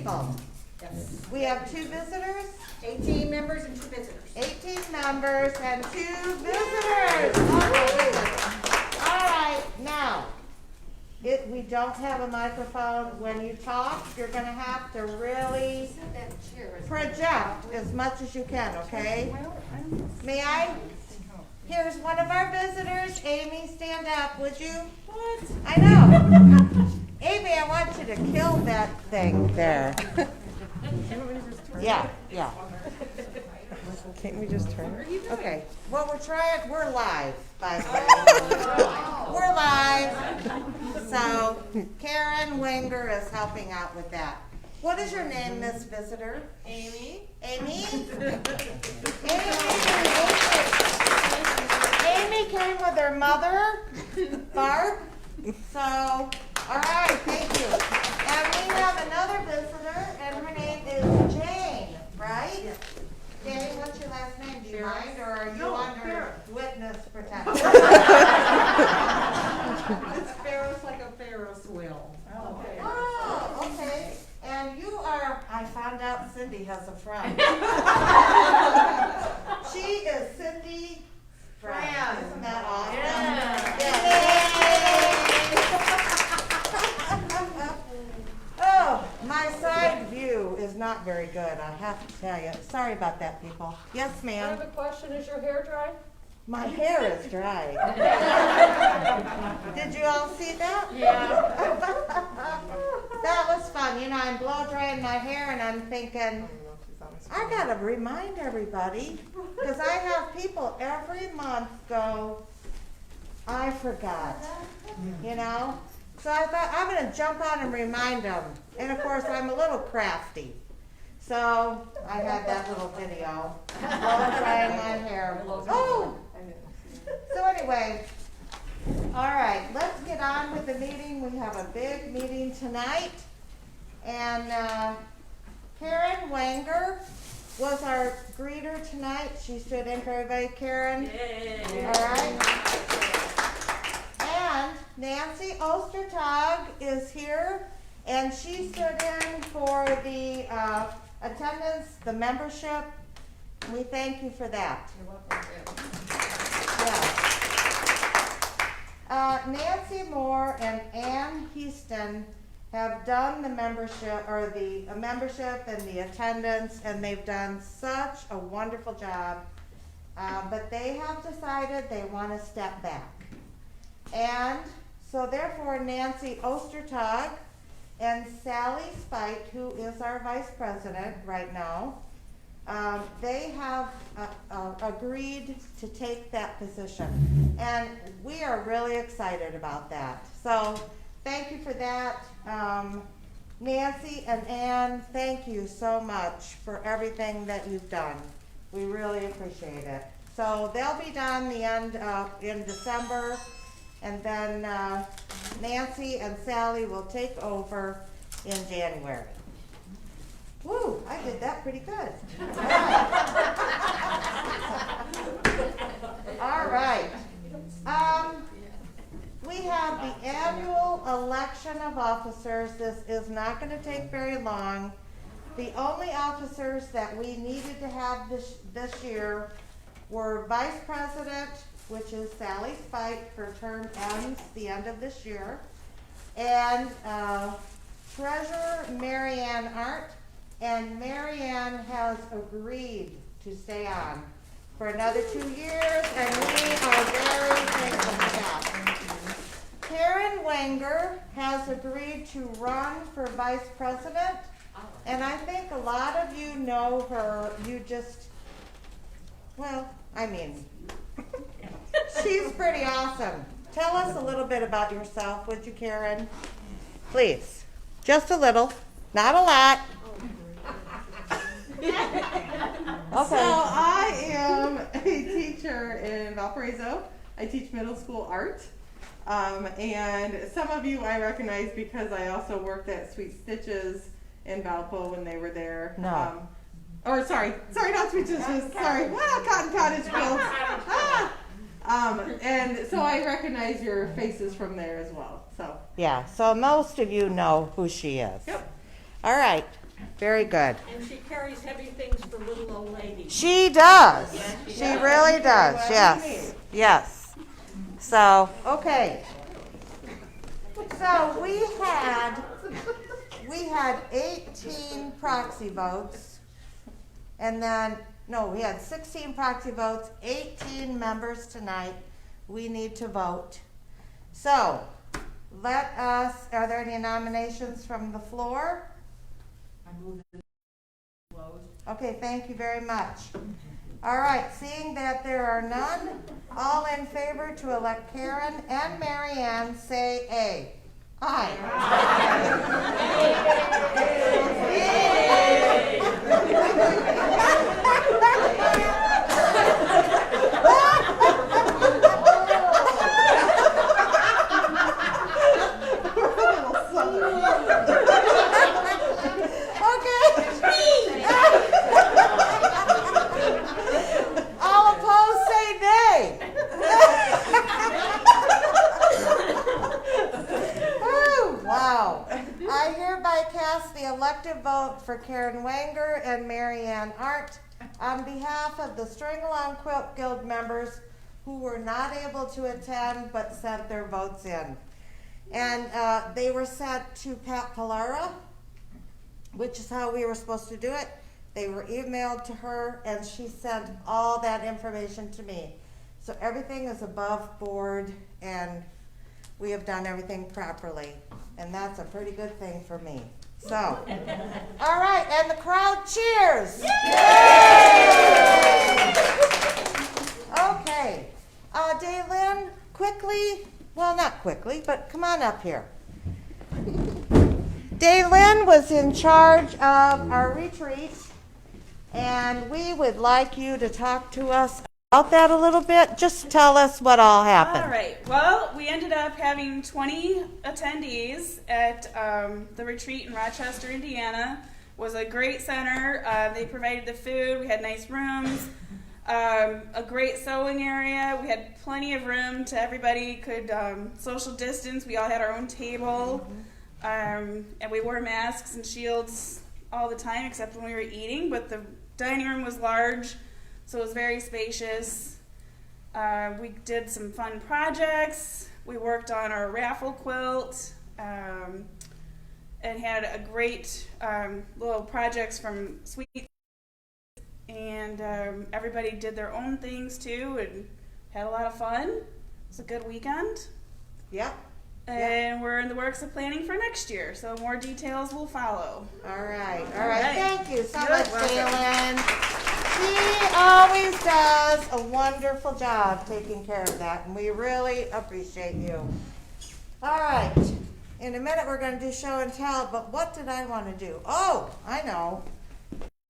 people. Yes. We have 2 visitors, 18 members and 2 visitors. 18 members and 2 visitors. All right, now, we don't have a microphone. When you talk, you're gonna have to really project as much as you can, okay? May I? Here's one of our visitors. Amy, stand up, would you? What? I know. Amy, I want you to kill that thing there. Yeah. Can't we just turn it? Okay. Well, we're live, by the way. We're live. So, Karen Wenger is helping out with that. What is your name, Miss Visitor? Amy. Amy? Amy came with her mother, Barb. So, all right, thank you. And we have another visitor, and her name is Jane, right? Jane, what's your last name? Do you mind, or are you under witness protection? It's Ferris, like a Ferris wheel. Okay. Oh, okay. And you are, I found out Cindy has a friend. She is Cindy Friend. Isn't that awesome? Yeah. Oh, my side view is not very good, I have to tell you. Sorry about that, people. Yes, I ma'am. have a question. Is your hair dry? My hair is dry. Did you all see that? Yeah. That was fun. You know, I'm blow drying my hair and I'm thinking, I gotta remind everybody, because I have people every month go, I forgot, you know? So I thought, I'm gonna jump on and remind them. And of course, I'm a little crafty. So I had that little video, blow drying my hair. Oh! So anyway, all right, let's get on with the meeting. We have a big meeting tonight. And Karen Wenger was our greeter tonight. She stood in for everybody. Karen? Yay. All right. And Nancy Ostertag is here, and she stood in for the attendance, the membership. We thank you for that. You're welcome. Yeah. Nancy Moore and Ann Houston have done the membership, or the membership and the attendance, and they've done such a wonderful job. But they have decided they want to step back. And so therefore Nancy Ostertag and Sally Spite, who is our vice president right now, they have agreed to take that position. And we are really excited about that. So thank you for that. Nancy and Ann, thank you so much for everything that you've done. We really appreciate it. So they'll be done the end in December, and then Nancy and Sally will take over in January. Woo, I did that pretty good. All right. We have the annual election of officers. This is not going to take very long. The only officers that we needed to have this year were Vice President, which is Sally Spite, her term ends the end of this year, and Treasurer Marianne Art, and Marianne has agreed to stay on for another 2 years, and we are very thankful for that. Karen Wenger has agreed to run for Vice President, and I think a lot of you know her. You just, well, I mean, she's pretty awesome. Tell us a little bit about yourself, would you, Karen? Please. Just a little, not a lot. Okay. So I am a teacher in Valparaiso. I teach middle school art. And some of you I recognize because I also worked at Sweet Stitches in Valpo when they were there. No. Sorry, not Sweet Stitches, sorry. Cotton Cottage Fields. And so I recognize your faces from there as well. So Yeah, so most of you know who she is. Yep. All right. Very good. And she carries heavy things for little old ladies. She does. Yes, she She does. really does. Yes. Yes. So, okay. So we had 18 proxy votes, and then, no, we had 16 proxy votes, 18 members tonight. We need to vote. So, are there any nominations from the floor? I move it closed. Okay, thank you very much. All right, seeing that there are none, all in favor to elect Karen and Mary Ann, say A. Aye. All opposed, say nay. Oh, wow. I hereby cast the elective vote for Karen Wanger and Mary Ann Art on behalf of the String Along Quilt Guild members who were not able to attend but sent their votes in. And they were sent to Pat Pilara, which is how we were supposed to do it. They were emailed to her, and she sent all that information to me. So everything is above board, and we have done everything properly. And that's a pretty good thing for me. So, all right, and the crowd cheers. Yay! Okay, Daylin, quickly, well, not quickly, but come on up here. Daylin was in charge of our retreat, and we would like you to talk to us about that a little bit. Just tell us what all happened. All right. Well, we ended up having 20 attendees at the retreat in Rochester, Indiana. It was a great center. They provided the food. We had nice rooms, a great sewing area. We had plenty of room to everybody could social distance. We all had our own table, and we wore masks and shields all the time except when we were eating. But the dining room was large, so it was very spacious. We did some fun projects. We worked on our raffle quilt and had a great little projects from Sweet. And everybody did their own things too and had a lot of fun. It was a good weekend. Yep. And we're in the works of planning for next year, so more details will follow. All right. All right. Thank you so You're much, welcome. Daylin. She always does a wonderful job taking care of that, and we really appreciate you. All right. In a minute, we're going to do show and tell, but what did I want to do? Oh, I know.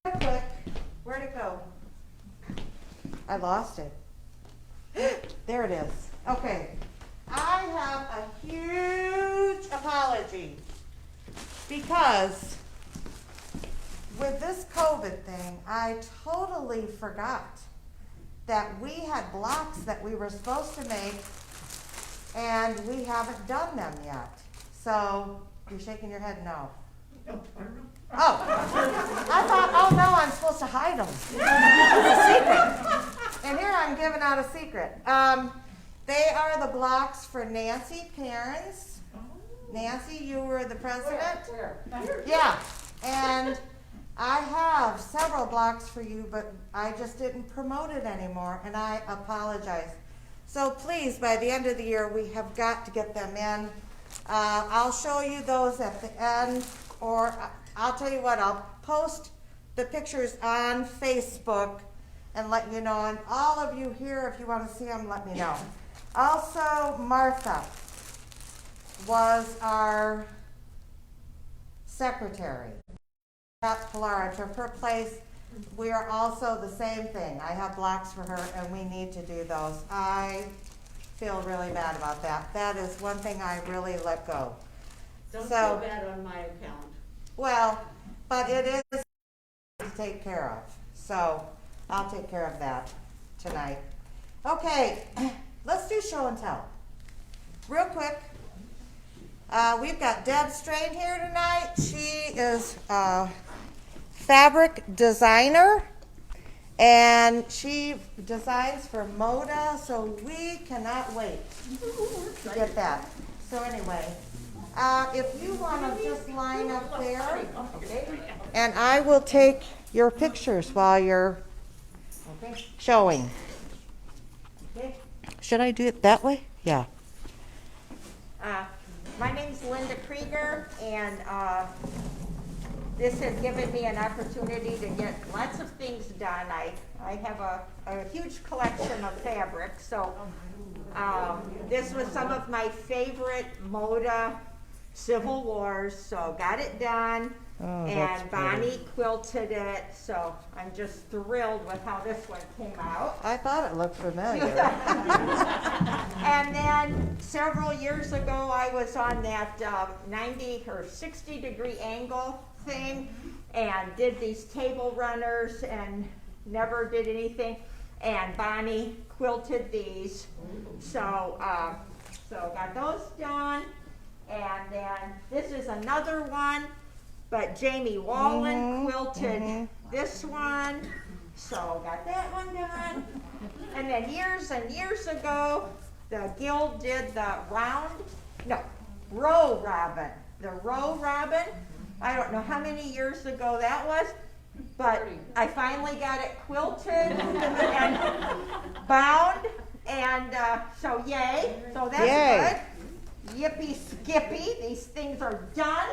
Real quick. Where'd it go? I lost it. There it is. Okay. I have a huge apology because with this COVID thing, I totally forgot that we had blocks that we were supposed to make and we haven't done them yet. So, you're shaking your head no. Oh, I thought, oh no, I'm supposed to hide them. It's a secret. And here I'm giving out a secret. They are the blocks for Nancy Parents. Nancy, you were the president? Where? Yeah, and I have several blocks for you, but I just didn't promote it anymore, and I apologize. So please, by the end of the year, we have got to get them in. I'll show you those at the end, or I'll tell you what, I'll post the pictures on Facebook and let you know. And all of you here, if you want to see them, let me know. Also, Martha was our secretary. Pat Pilara took her place. We are also the same thing. I have blocks for her, and we need to do those. I feel really bad about that. That is one thing I really let go. Don't So- feel bad on my account. Well, but it is to take care of. So I'll take care of that tonight. Okay, let's do show and tell. Real quick. We've got Deb Strain here tonight. She is fabric designer, and she designs for Moda, so we cannot wait to get that. So anyway, if you want to just line up there, and I will take your pictures while you're showing. Should I do it that way? Yeah. My name's Linda Krieger, and this has given me an opportunity to get lots of things done. I have a huge collection of fabric, so this was some of my favorite Moda Civil Wars, so got it done. Oh, that's and Bonnie quilted it, so I'm just thrilled with how this one came out. I thought it looked familiar. And then several years ago, I was on that 90 or 60 degree angle thing and did these table runners and never did anything. And Bonnie quilted these, so got those done. And then this is another one, but Jamie Wallen quilted this one, so got that one done. And then years and years ago, the guild did the row robin. The row robin, I don't know how many years ago that was, but I finally got it quilted and bound, and so yay, so that's Yay. good. Yippee skippy, these things are done.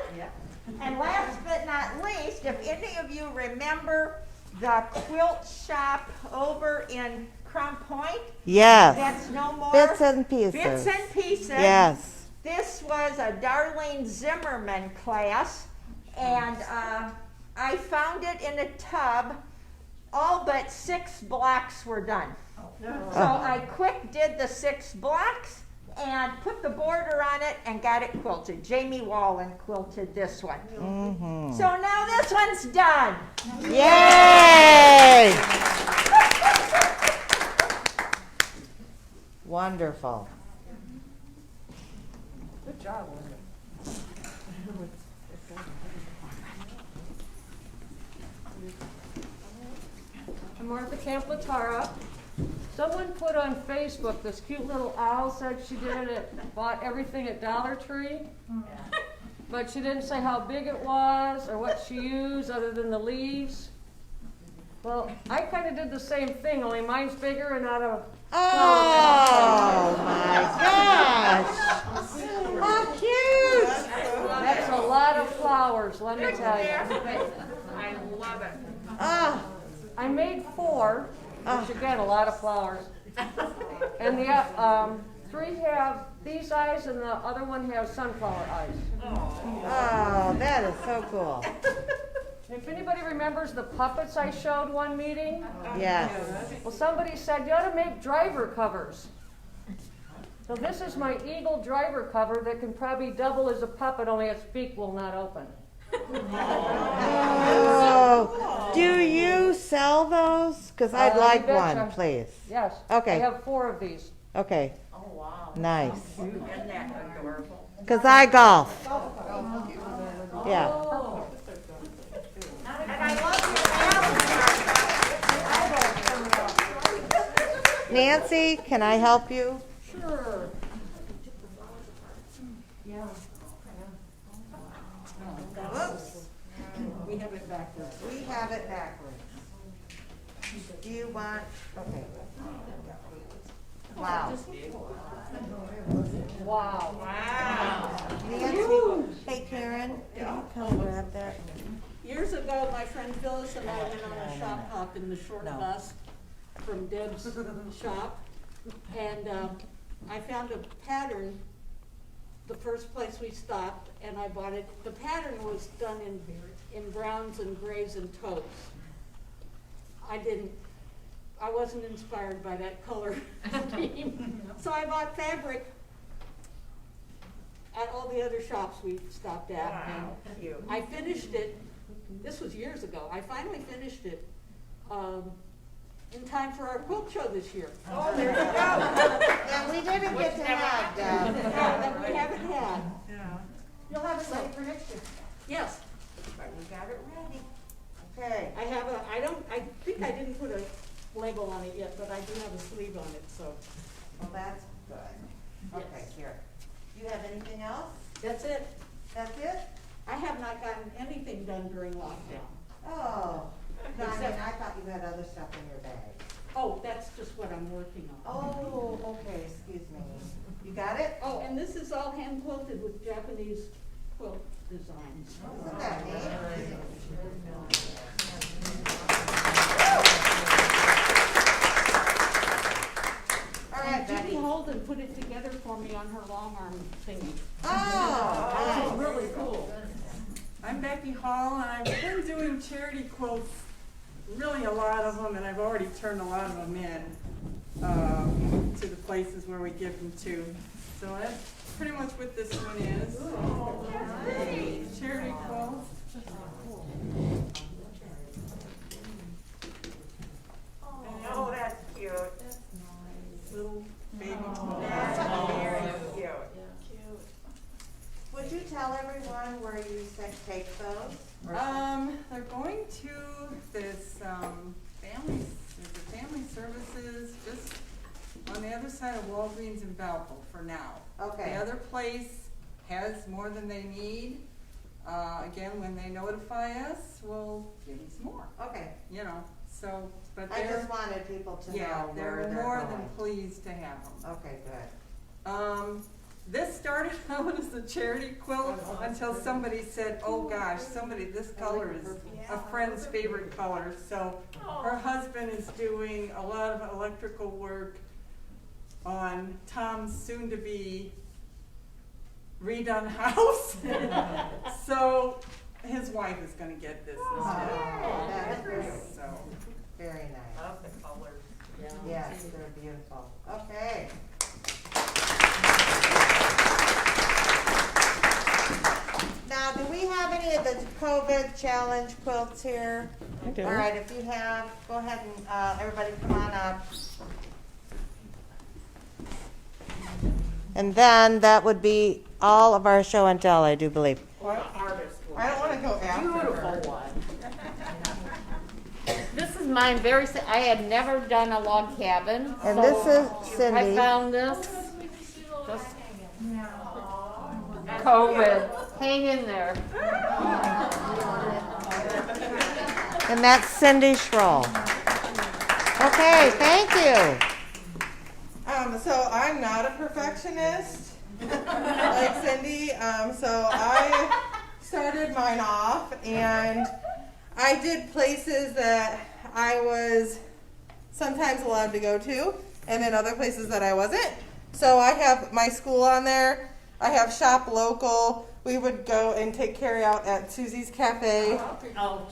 And last but not least, if any of you remember the quilt shop over in Crown Point, Yes. that's no more. Bits and pieces. Bits and pieces. Yes. This was a Darlene Zimmerman class, and I found it in a tub. All but 6 blocks were done. So I quick did the 6 blocks and put the border on it and got it quilted. Jamie Wallen quilted this one. So now this one's done. Yay! Wonderful. Good job, Linda. I'm Martha Camp Latara. Someone put on Facebook, this cute little owl said she did it, bought everything at Dollar Tree, but she didn't say how big it was or what she used other than the leaves. Well, I kind of did the same thing, only mine's bigger and not a... Oh my gosh! How cute! That's a lot of flowers, let me tell you. I love it. Ah, I made 4, which again, a lot of flowers. And the 3 have these eyes and the other one has sunflower eyes. oh, that is so cool. If anybody remembers the puppets I showed one meeting, Yes. well, somebody said you ought to make driver covers. So this is my eagle driver cover that can probably double as a puppet, only its beak will not open. Oh, do you sell those? Because I'd You like betcha. one, please. Yes. Okay. I have 4 of these. Okay, Oh, wow. nice. Isn't that adorable? Because I golf. Yeah. Oh. And I love your Nancy, can I help you? Sure. Yeah. Whoops. We have it backwards. We have it backwards. Do you want, okay. Wow. Wow. Nancy, hey Karen, can you come grab that? Years ago, my friend Phyllis and I went on a shop hop in the short bus from Deb's shop. And I found a pattern the first place we stopped, and I bought it. The pattern was done in browns and grays and taupe. I wasn't inspired by that color scheme. So I bought fabric at all the other shops we stopped at. And I finished it, this was years ago, I finally finished it in time for our quilt show this year. Oh, there you go. And we didn't get to have That we haven't had. You'll have it ready for next year. Yes. But we got it ready. Okay. I think I didn't put a label on it yet, but I do have a sleeve on it, so. Well, that's good. Okay, here. Do you have anything else? That's it. That's it? I have not gotten anything done during lockdown. Oh. No, I mean, Except- I thought you had other stuff in your bag. Oh, that's just what I'm working on. Oh, okay, excuse me. You got it? Oh, and this is all hand quilted with Japanese quilt designs. Isn't that neat? All right, Judy Becky. Holden put it together for me on her long arm thingy. Oh, It's really cool. I'm Becky Hall, and I've been doing charity quilts, really a lot of them, and I've already turned a lot of them in to the places where we give them to. So that's pretty much what this one is. Charity quilt. Oh, that's cute. Little baby quilt. That's very cute. would you tell everyone where you take those? They're going to this family services just on the other side of Walgreens in Valpo for now. Okay. The other place has more than they need. Again, when they notify us, we'll give them some more. Okay. You know, so, but I they're, just wanted people to yeah, know where they're they're more going. than pleased to have them. Okay, good. This started out as a charity quilt until somebody said, oh gosh, this color is a friend's favorite color. So her husband is doing a lot of electrical work on Tom's soon-to-be redone house. So his wife is gonna get this instead. Oh, that's great. So, Very nice. I love the colors. Yes, they're beautiful. Okay. Now, do we have any of the COVID challenge quilts here? I do. All right, if you have, go ahead and, everybody come on up. And then that would be all of our show and tell, I do believe. I don't want to go after her. This is mine, I had never done a log cabin. And so this is I Cindy. found this. Just COVID. Hang in there. And that's Cindy Schroll. Okay, thank you. So I'm not a perfectionist like Cindy. So I started mine off, and I did places that I was sometimes allowed to go to, and then other places that I wasn't. So I have my school on there. I have shop local. We would go and take carry out at Susie's Cafe.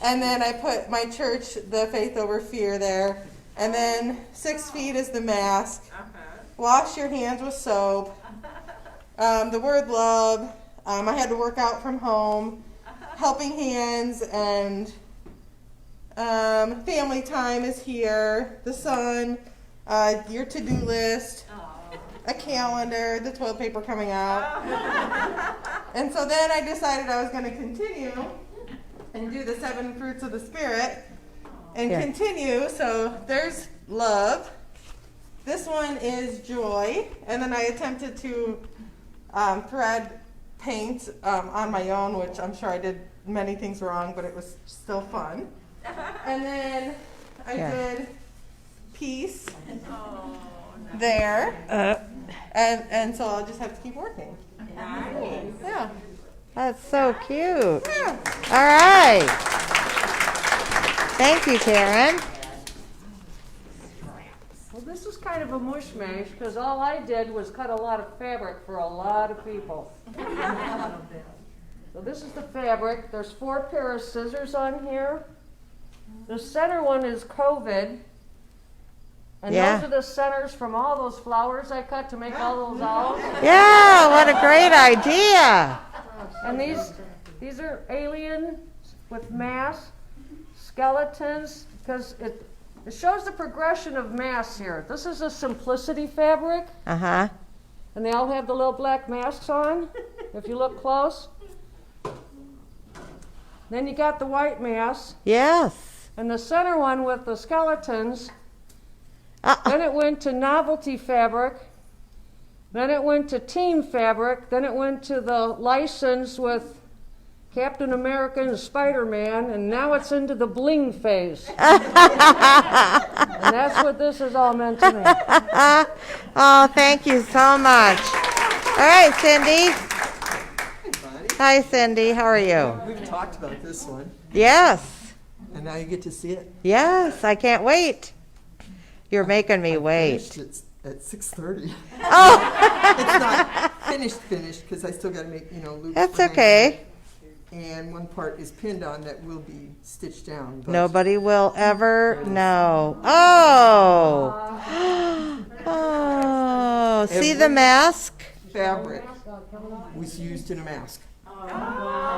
And then I put my church, the Faith Over Fear, there. And then 6 feet is the mask. Wash your hands with soap. The word love. I had to work out from home. Helping hands and family time is here. The sun. Your to-do list. A calendar. The toilet paper coming out. And so then I decided I was going to continue and do the 7 fruits of the Spirit. And continue. So there's love. This one is joy, and then I attempted to thread paint on my own, which I'm sure I did many things wrong, but it was still fun. And then I did peace there, and so I'll just have to keep working. Nice. Yeah. That's so cute. Yeah. All right. Thank you, Karen. Well, this is kind of a mushmash because all I did was cut a lot of fabric for a lot of people. So this is the fabric. There's 4 pair of scissors on here. The center one is COVID. And Yeah. those are the centers from all those flowers I cut to make all those owls. Yeah, what a great idea. And these are aliens with masks, skeletons, because it shows the progression of masks here. This is a simplicity fabric, Uh-huh. and they all have the little black masks on, if you look close. Then you got the white mass. Yes. And the center one with the skeletons. Then it went to novelty fabric. Then it went to team fabric. Then it went to the license with Captain America and Spider-Man. And now it's into the bling phase. And that's what this is all meant to me. Oh, thank you so much. All right, Cindy. Hi, Cindy. How are you? We've talked about this one, Yes. and now you get to see it. Yes, I can't wait. You're making me wait. Finished it at 6:30. Oh, It's not finished because I still got to make loops. that's for okay. hanging. And one part is pinned on that will be stitched down. But Nobody will ever know. Oh. Oh. See the mask? fabric was used in a mask.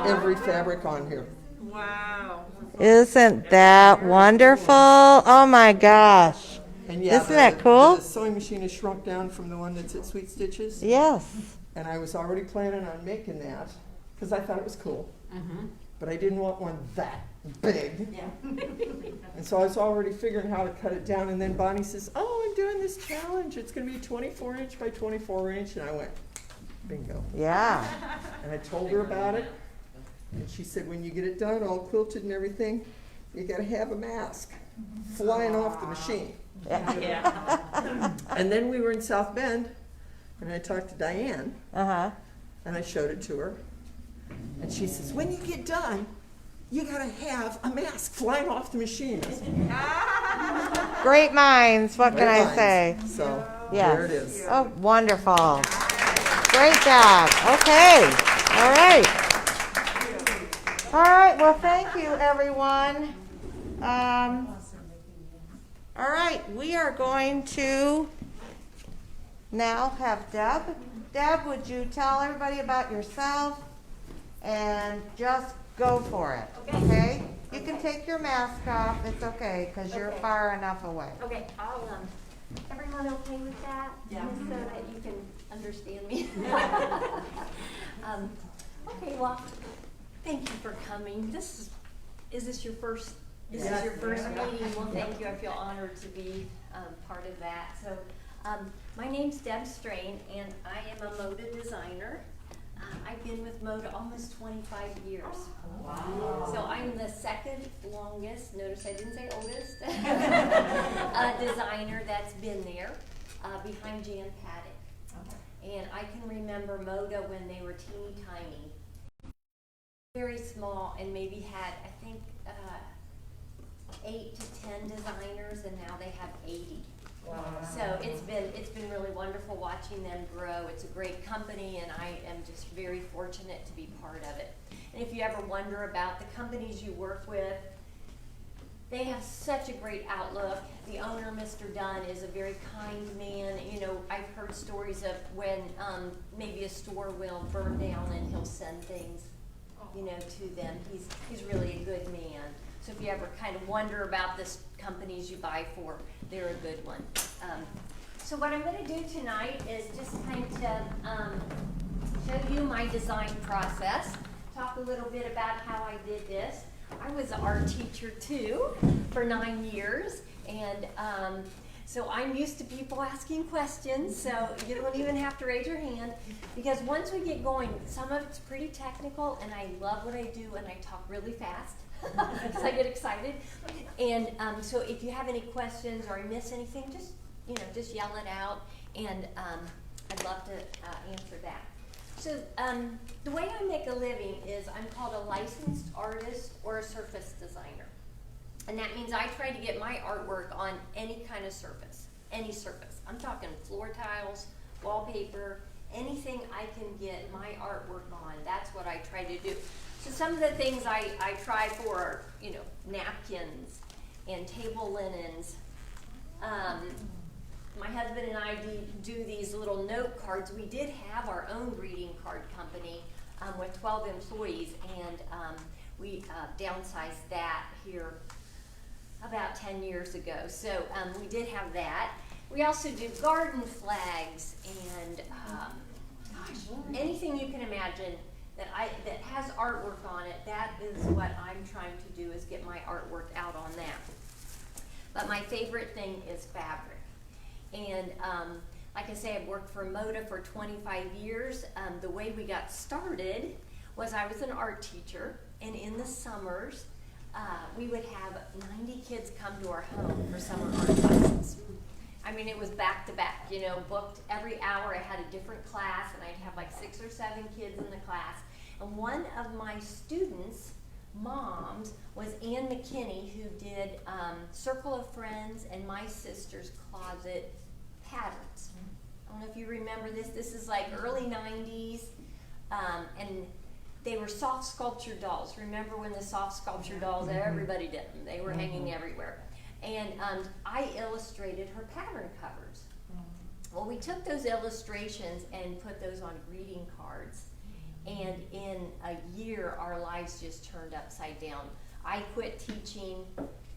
Every fabric on here. Wow. Isn't that wonderful? Oh my gosh. And yeah, Isn't that cool? The sewing machine is shrunk down from the one that's at Sweet Stitches. Yes. And I was already planning on making that because I thought it was cool. But I didn't want one that big. And so I was already figuring how to cut it down. And then Bonnie says, "Oh, I'm doing this challenge. It's going to be 24 inch by 24 inch." And I went, bingo. Yeah. And I told her about it. And she said, when you get it done, all quilted and everything, you got to have a mask flying off the machine. And then we were in South Bend, and I talked to Diane, Uh-huh. and I showed it to her. And she says, when you get done, you got to have a mask flying off the machine. I said, Great minds. What can I "Great say? minds." So Yes. there it is. Oh, wonderful. Great job. Okay. All right. All right. Well, thank you, everyone. All right. We are going to now have Deb. Deb, would you tell everybody about yourself and just go for it? Okay? You can take your mask off. It's okay because you're far enough away. Okay, everyone okay with that? Yeah. Just so that you can understand me. Okay, well, thank you for coming. Is this your first, this is your first meeting? Well, thank you. I feel honored to be part of that. So, my name's Deb Strain, and I am a moda designer. I've been with Moda almost 25 years. Wow. So I'm the second longest, notice I didn't say oldest, designer that's been there, behind Jan Paddock. Okay. And I can remember Moda when they were teeny tiny, very small, and maybe had, I think, 8 to 10 designers, and now they have 80. Wow. So it's been really wonderful watching them grow. It's a great company, and I am just very fortunate to be part of it. And if you ever wonder about the companies you work with, they have such a great outlook. The owner, Mr. Dunn, is a very kind man. I've heard stories of when maybe a store will burn down and he'll send things, to them. He's really a good man. So if you ever kind of wonder about the companies you buy for, they're a good one. So what I'm going to do tonight is just kind of show you my design process, talk a little bit about how I did this. I was an art teacher too for 9 years, and so I'm used to people asking questions, so you don't even have to raise your hand, because once we get going, some of it's pretty technical, and I love what I do, and I talk really fast. Because I get excited, and so if you have any questions or I miss anything, just yell it out, and I'd love to answer that. So the way I make a living is I'm called a licensed artist or a surface designer, and that means I try to get my artwork on any kind of surface, any surface. I'm talking floor tiles, wallpaper, anything I can get my artwork on. That's what I try to do. So some of the things I try for are, napkins and table linens. My husband and I do these little note cards. We did have our own greeting card company with 12 employees, and we downsized that here about 10 years ago. So we did have that. We also do garden flags and anything you can imagine that has artwork on it, that is what I'm trying to do, is get my artwork out on that. But my favorite thing is fabric. And like I say, I've worked for Moda for 25 years. The way we got started was I was an art teacher, and in the summers, we would have 90 kids come to our home for summer art classes. I mean, it was back to back, you know, booked every hour. I had a different class, and I'd have like 6 or 7 kids in the class. And one of my students' moms was Ann McKinney, who did Circle of Friends and My Sister's Closet patterns. I don't know if you remember this. This is like early 90s, and they were soft sculpture dolls. Remember when the soft sculpture dolls, everybody did them. They were hanging everywhere. And I illustrated her pattern covers. Well, we took those illustrations and put those on greeting cards. And in a year, our lives just turned upside down. I quit teaching.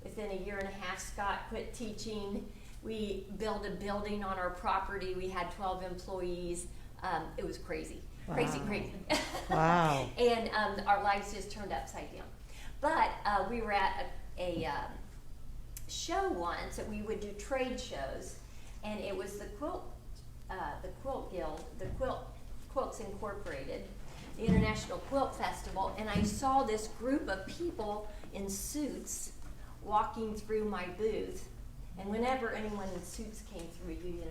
Within a year and a half, Scott quit teaching. We built a building on our property. We had 12 employees. It was crazy. Wow. Crazy. Wow. And our lives just turned upside down. But we were at a show once that we would do trade shows, and it was the Quilt Guild, the Quilts Incorporated, the International Quilt Festival, and I saw this group of people in suits walking through my booth. And whenever anyone in suits came through, you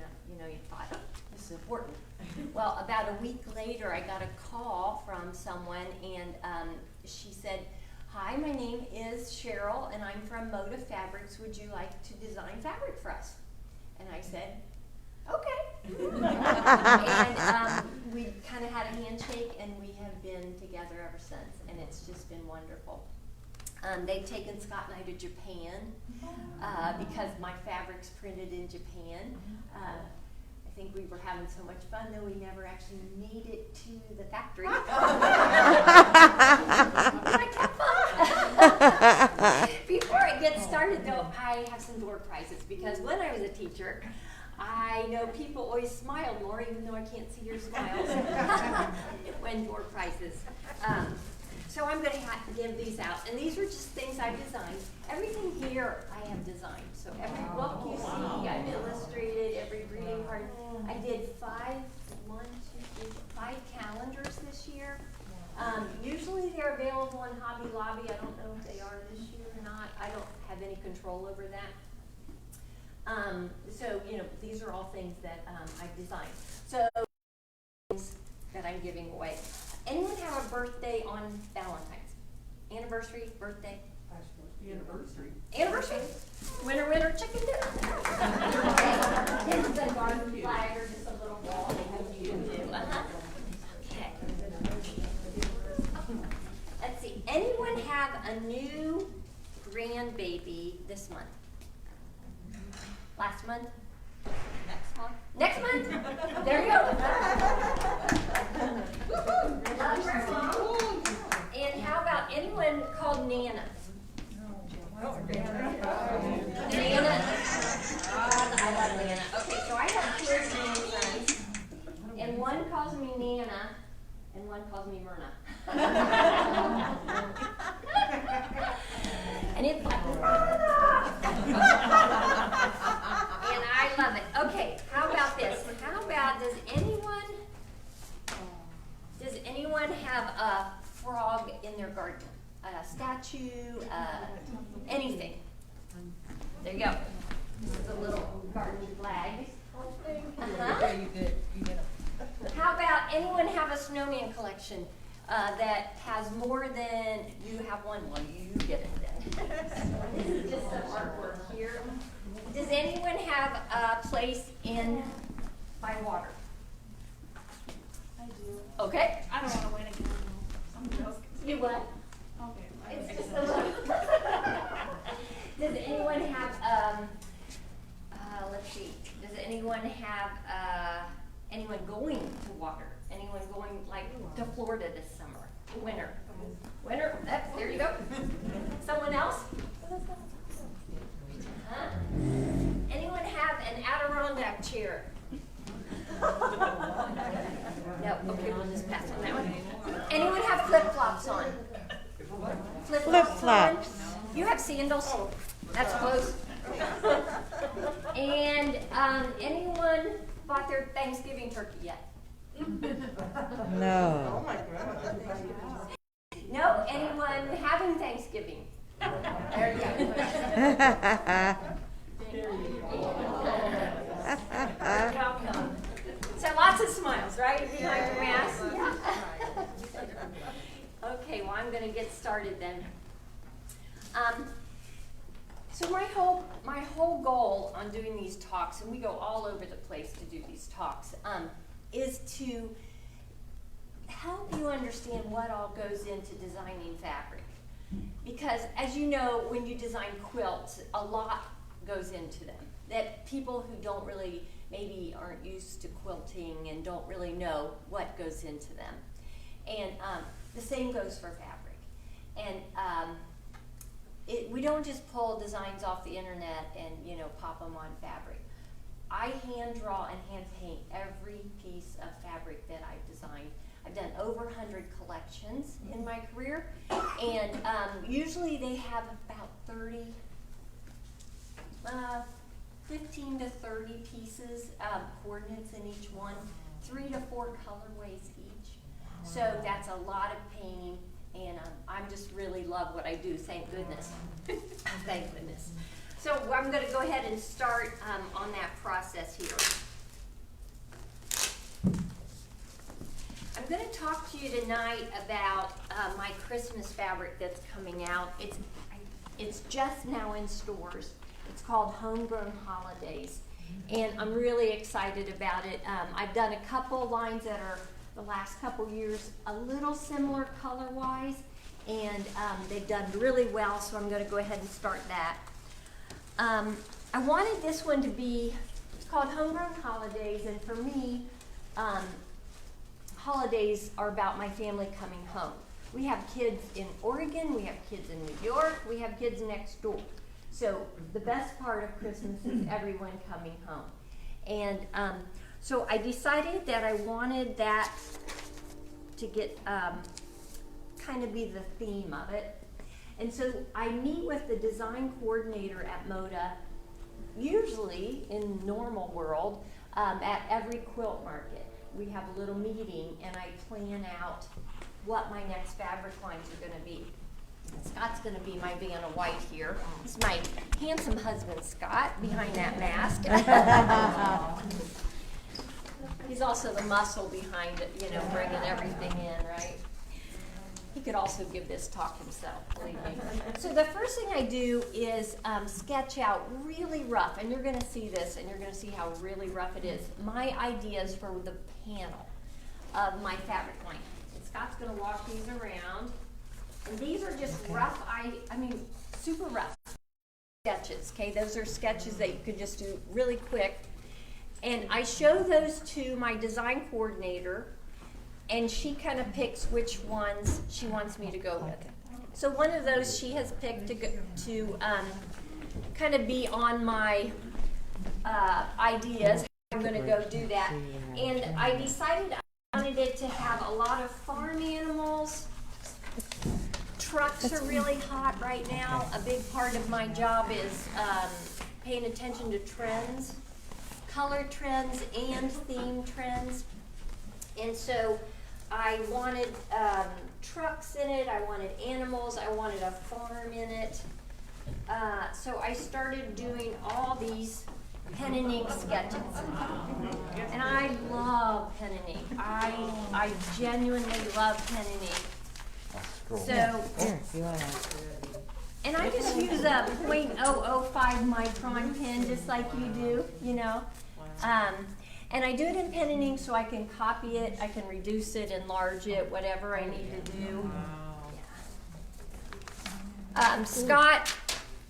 thought, oh, this is important. Well, about a week later, I got a call from someone, and she said, "Hi, my name is Cheryl, and I'm from Moda Fabrics. Would you like to design fabric for us?" And I said, "Okay." And we kind of had a handshake, and we have been together ever since, and it's just been wonderful. They've taken Scott and I to Japan because my fabric's printed in Japan. I think we were having so much fun, though we never actually made it to the factory. Before I get started, though, I have some door prizes, because when I was a teacher, I know people always smiled more, even though I can't see your smiles, when door prizes. So I'm going to have to give these out. And these are just things I've designed. Everything here I have designed. So every book you see, I've illustrated, every greeting card. I did 5 calendars this year. Usually they're available on Hobby Lobby. I don't know if they are this year or not. I don't have any control over that. So, these are all things that I've designed. So, that I'm giving away. Anyone have a birthday on Valentine's? Anniversary, birthday? Anniversary. Winner, chicken dinner. This is a garden flag, or just a little wall that you can do. Okay. Let's see. Anyone have a new grandbaby this month? Last month? Next month? There you go. And how about anyone called Nana? Nana? I love Nana. Okay, so I have 2 grandsons, and one calls me Nana, and one calls me Myrna. And it's like, and I love it. Okay, how about this? How about, does anyone have a frog in their garden? A statue, anything? There you go. This is a little garden flag. How about anyone have a snowman collection that has more than, you have one? Well, you get it then. This is just some artwork here. Does anyone have a place by water? I do. Okay. I don't want to win again. Somebody else can. You what? Okay. It's just a little. Does anyone have, let's see, does anyone have, anyone going to water? Anyone going, to Florida this summer? Winter. There you go. Someone else? Huh? Anyone have an Adirondack chair? No, okay, we'll just pass on that one. Anyone have flip-flops. on. You have sandals? That's close. And anyone bought their Thanksgiving turkey yet? No. Oh my goodness. No? Anyone having Thanksgiving? There you go. Welcome. So lots of smiles, right? Behind your mask? Yeah. Okay, well, I'm going to get started then. So my whole goal on doing these talks, and we go all over the place to do these talks, is to help you understand what all goes into designing fabric. Because as you know, when you design quilts, a lot goes into them that people who don't really, maybe aren't used to quilting and don't really know what goes into them. And the same goes for fabric. And we don't just pull designs off the internet and pop them on fabric. I hand draw and hand paint every piece of fabric that I've designed. I've done over 100 collections in my career, and usually they have about 15 to 30 pieces, coordinates in each one, 3 to 4 colorways each. So that's a lot of painting, and I just really love what I do, thank goodness. Thank goodness. So I'm going to go ahead and start on that process here. I'm going to talk to you tonight about my Christmas fabric that's coming out. It's just now in stores. It's called Homegrown Holidays, and I'm really excited about it. I've done a couple lines that are the last couple years a little similar color-wise, and they've done really well, so I'm going to go ahead and start that. I wanted this one to be, it's called Homegrown Holidays, and for me, holidays are about my family coming home. We have kids in Oregon, we have kids in New York, we have kids next door. So the best part of Christmas is everyone coming home. And so I decided that I wanted that to get kind of be the theme of it. And so I meet with the design coordinator at MODA, usually in normal world, at every quilt market. We have a little meeting and I plan out what my next fabric lines are going to be. Scott's going to be my Vanna White here. He's my handsome husband, Scott, behind that mask. He's also the muscle behind it, bringing everything in, right? He could also give this talk himself, believe me. So the first thing I do is sketch out really rough, and you're going to see this, and you're going to see how really rough it is, my ideas for the panel of my fabric line. And Scott's going to walk these around. And these are just rough, super rough sketches, okay? Those are sketches that you could just do really quick. And I show those to my design coordinator, and she kind of picks which ones she wants me to go with. So one of those she has picked to kind of be on my ideas. I'm going to go do that. And I decided I wanted it to have a lot of farm animals. Trucks are really hot right now. A big part of my job is paying attention to trends, color trends and theme trends. And so I wanted trucks in it, I wanted animals, I wanted a farm in it. So I started doing all these pen and ink sketches. And I love pen and ink. I genuinely love pen and ink. So, and I just use a .005 micron pen just like you do, and I do it in pen and ink so I can copy it, I can reduce it, enlarge it, whatever I need to do. Scott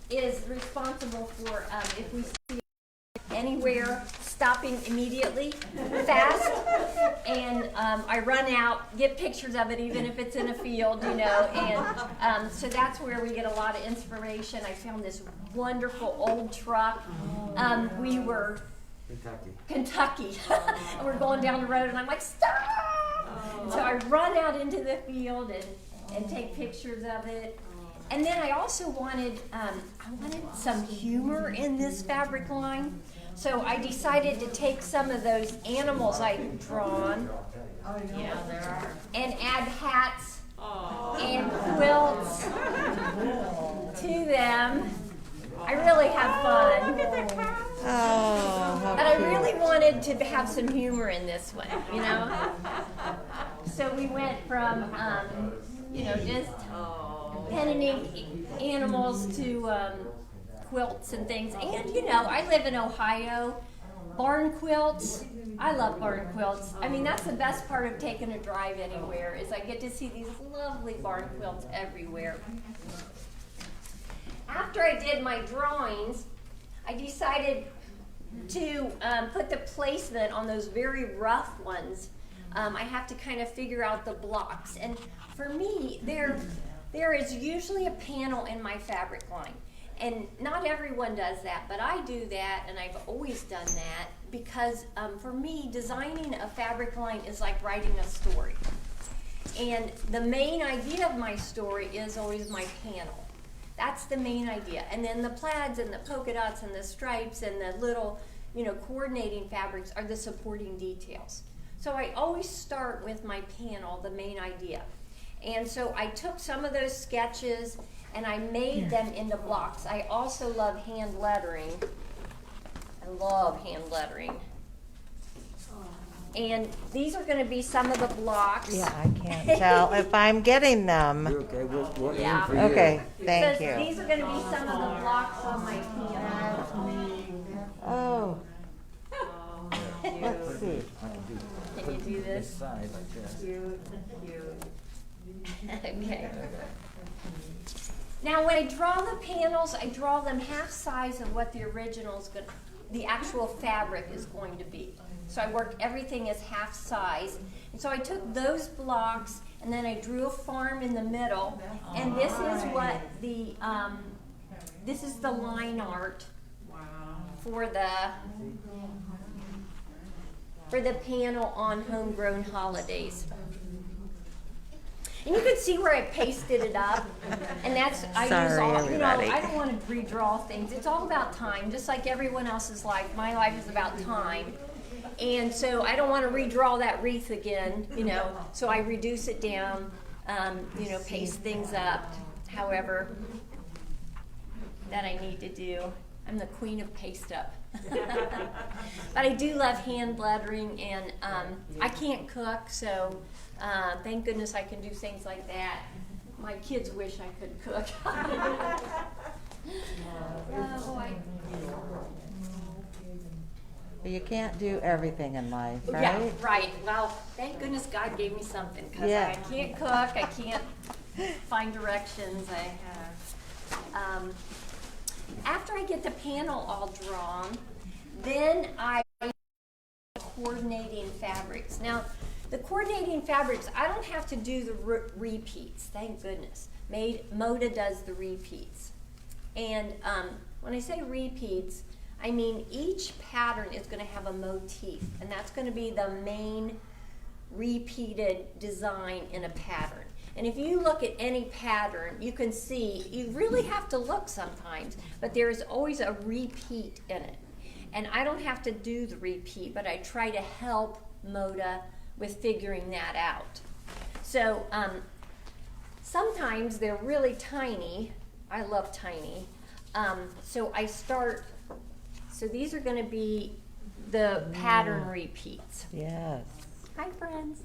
is responsible for, if we see anywhere, stopping immediately, fast, and I run out, get pictures of it even if it's in a field, and so that's where we get a lot of inspiration. I found this wonderful old truck. We were Kentucky. And we're going down the road and I'm like, stop! So I run out into the field and take pictures of it. And then I also wanted, some humor in this fabric line. So I decided to take some of those animals I'd drawn and add hats and quilts to them. I really have fun. Oh, But I really wanted to have some humor in this one, you know? So we went from, just pen and ink animals to quilts and things. And, I live in Ohio. Barn quilts. I love barn quilts. I mean, that's the best part of taking a drive anywhere is I get to see these lovely barn quilts everywhere. After I did my drawings, I decided to put the placement on those very rough ones. I have to kind of figure out the blocks. And for me, there is usually a panel in my fabric line. And not everyone does that, but I do that, and I've always done that because for me, designing a fabric line is like writing a story. And the main idea of my story is always my panel. That's the main idea. And then the plaids and the polka dots and the stripes and the little, coordinating fabrics are the supporting details. So I always start with my panel, the main idea. And so I took some of those sketches and I made them into blocks. I also love hand lettering. I love hand lettering. And these are going to be some of the blocks. yeah, I can't tell if I'm getting them. You're okay, we'll Yeah. aim for you. Okay, thank So you. these are going to be some of the blocks on my panel. Oh, let's see. I can do Can you do this this? side like this. Cute. Okay. Now, when I draw the panels, I draw them half size of what the the actual fabric is going to be. So I work everything as half size. And so I took those blocks and then I drew a farm in the middle. And this is what this is the line art for the panel on Homegrown Holidays. And you can see where I pasted it up, and that's, I use Sorry, all, everybody. I don't want to redraw things. It's all about time, just like everyone else's life. My life is about time. And so I don't want to redraw that wreath again, so I reduce it down, paste things up, however that I need to do. I'm the queen of paste up. But I do love hand lettering, and I can't cook, so thank goodness I can do things like that. My kids wish I could cook. You can't do everything in life, right? Yeah, right. Well, thank goodness God gave me something, because Yeah. I can't cook, I can't find directions. After I get the panel all drawn, then I coordinating fabrics. Now, the coordinating fabrics, I don't have to do the repeats, thank goodness. Moda does the repeats. And when I say repeats, I mean each pattern is going to have a motif, and that's going to be the main repeated design in a pattern. And if you look at any pattern, you can see, you really have to look sometimes, but there is always a repeat in it. And I don't have to do the repeat, but I try to help Moda with figuring that out. So sometimes they're really tiny. I love tiny. So I start, so these are going to be the pattern repeats. Yes. Hi, friends.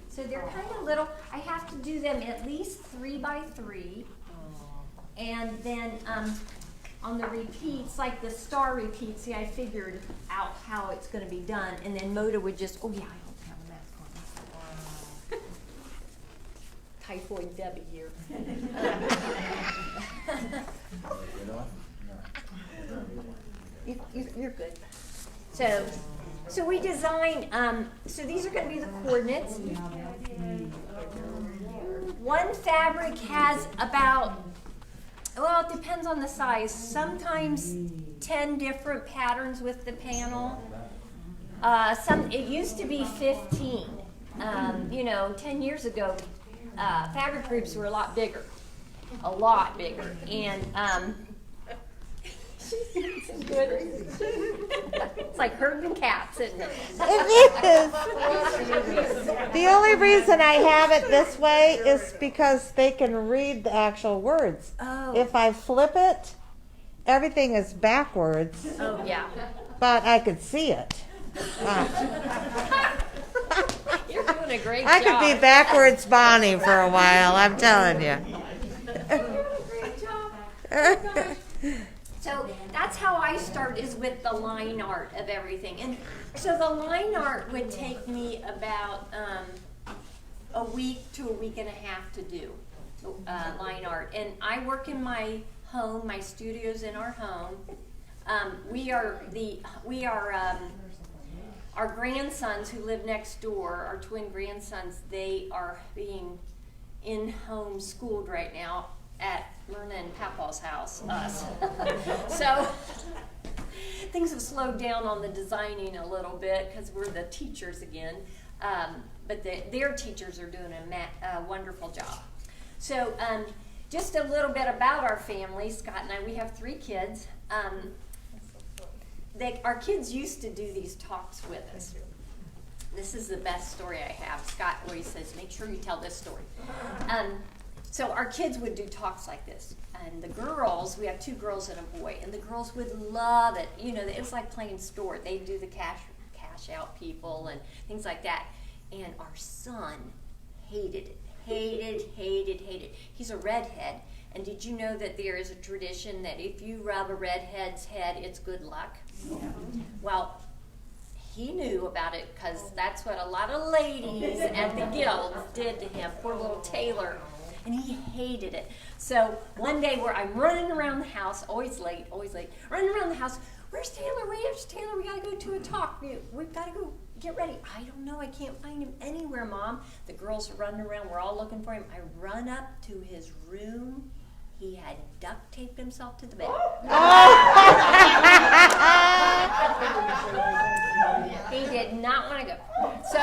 So they're kind of little. I have to do them at least 3 by 3. And then on the repeats, like the star repeats, see, I figured out how it's going to be done. And then Moda would just, oh yeah, I don't have a mask on. Typhoid Debbie here. You're good. So we design, so these are going to be the coordinates. One fabric has about, well, it depends on the size, sometimes 10 different patterns with the panel. It used to be 15. 10 years ago, fabric groups were a lot bigger. And it's good. It's like herding cats, isn't it? It is. The only reason I have it this way is because they can read the actual words. Oh. If I flip it, everything is backwards, Oh, yeah. but I could see it. You're doing a great I job. could be backwards Bonnie for a while, I'm telling you. Great job. Oh, gosh. So that's how I start, is with the line art of everything. And so the line art would take me about a week to a week and a half to do line art. And I work in my home, my studio's in our home. Our grandsons who live next door, our twin grandsons, they are being in-home schooled right now at Myrna and Papa's house, us. So things have slowed down on the designing a little bit because we're the teachers again. But their teachers are doing a wonderful job. So just a little bit about our family. Scott and I, we have 3 kids. Our kids used to do these talks with us. This is the best story I have. Scott always says, make sure you tell this story. So our kids would do talks like this. And the girls, we have 2 girls and a boy, and the girls would love it. You know, it's like playing store. They do the cash out people and things like that. And our son hated it. Hated. He's a redhead. And did you know that there is a tradition that if you rub a redhead's head, it's good luck? Yeah. Well, he knew about it because that's what a lot of ladies at the guild did to him, poor little Taylor. And he hated it. So one day where I'm running around the house, always late, running around the house, where's Taylor? Where's Taylor? We gotta go to a talk. We've gotta go get ready. I don't know, I can't find him anywhere, Mom. The girls are running around, we're all looking for him. I run up to his room. He had duct taped himself to the bed. He did not want to go. So,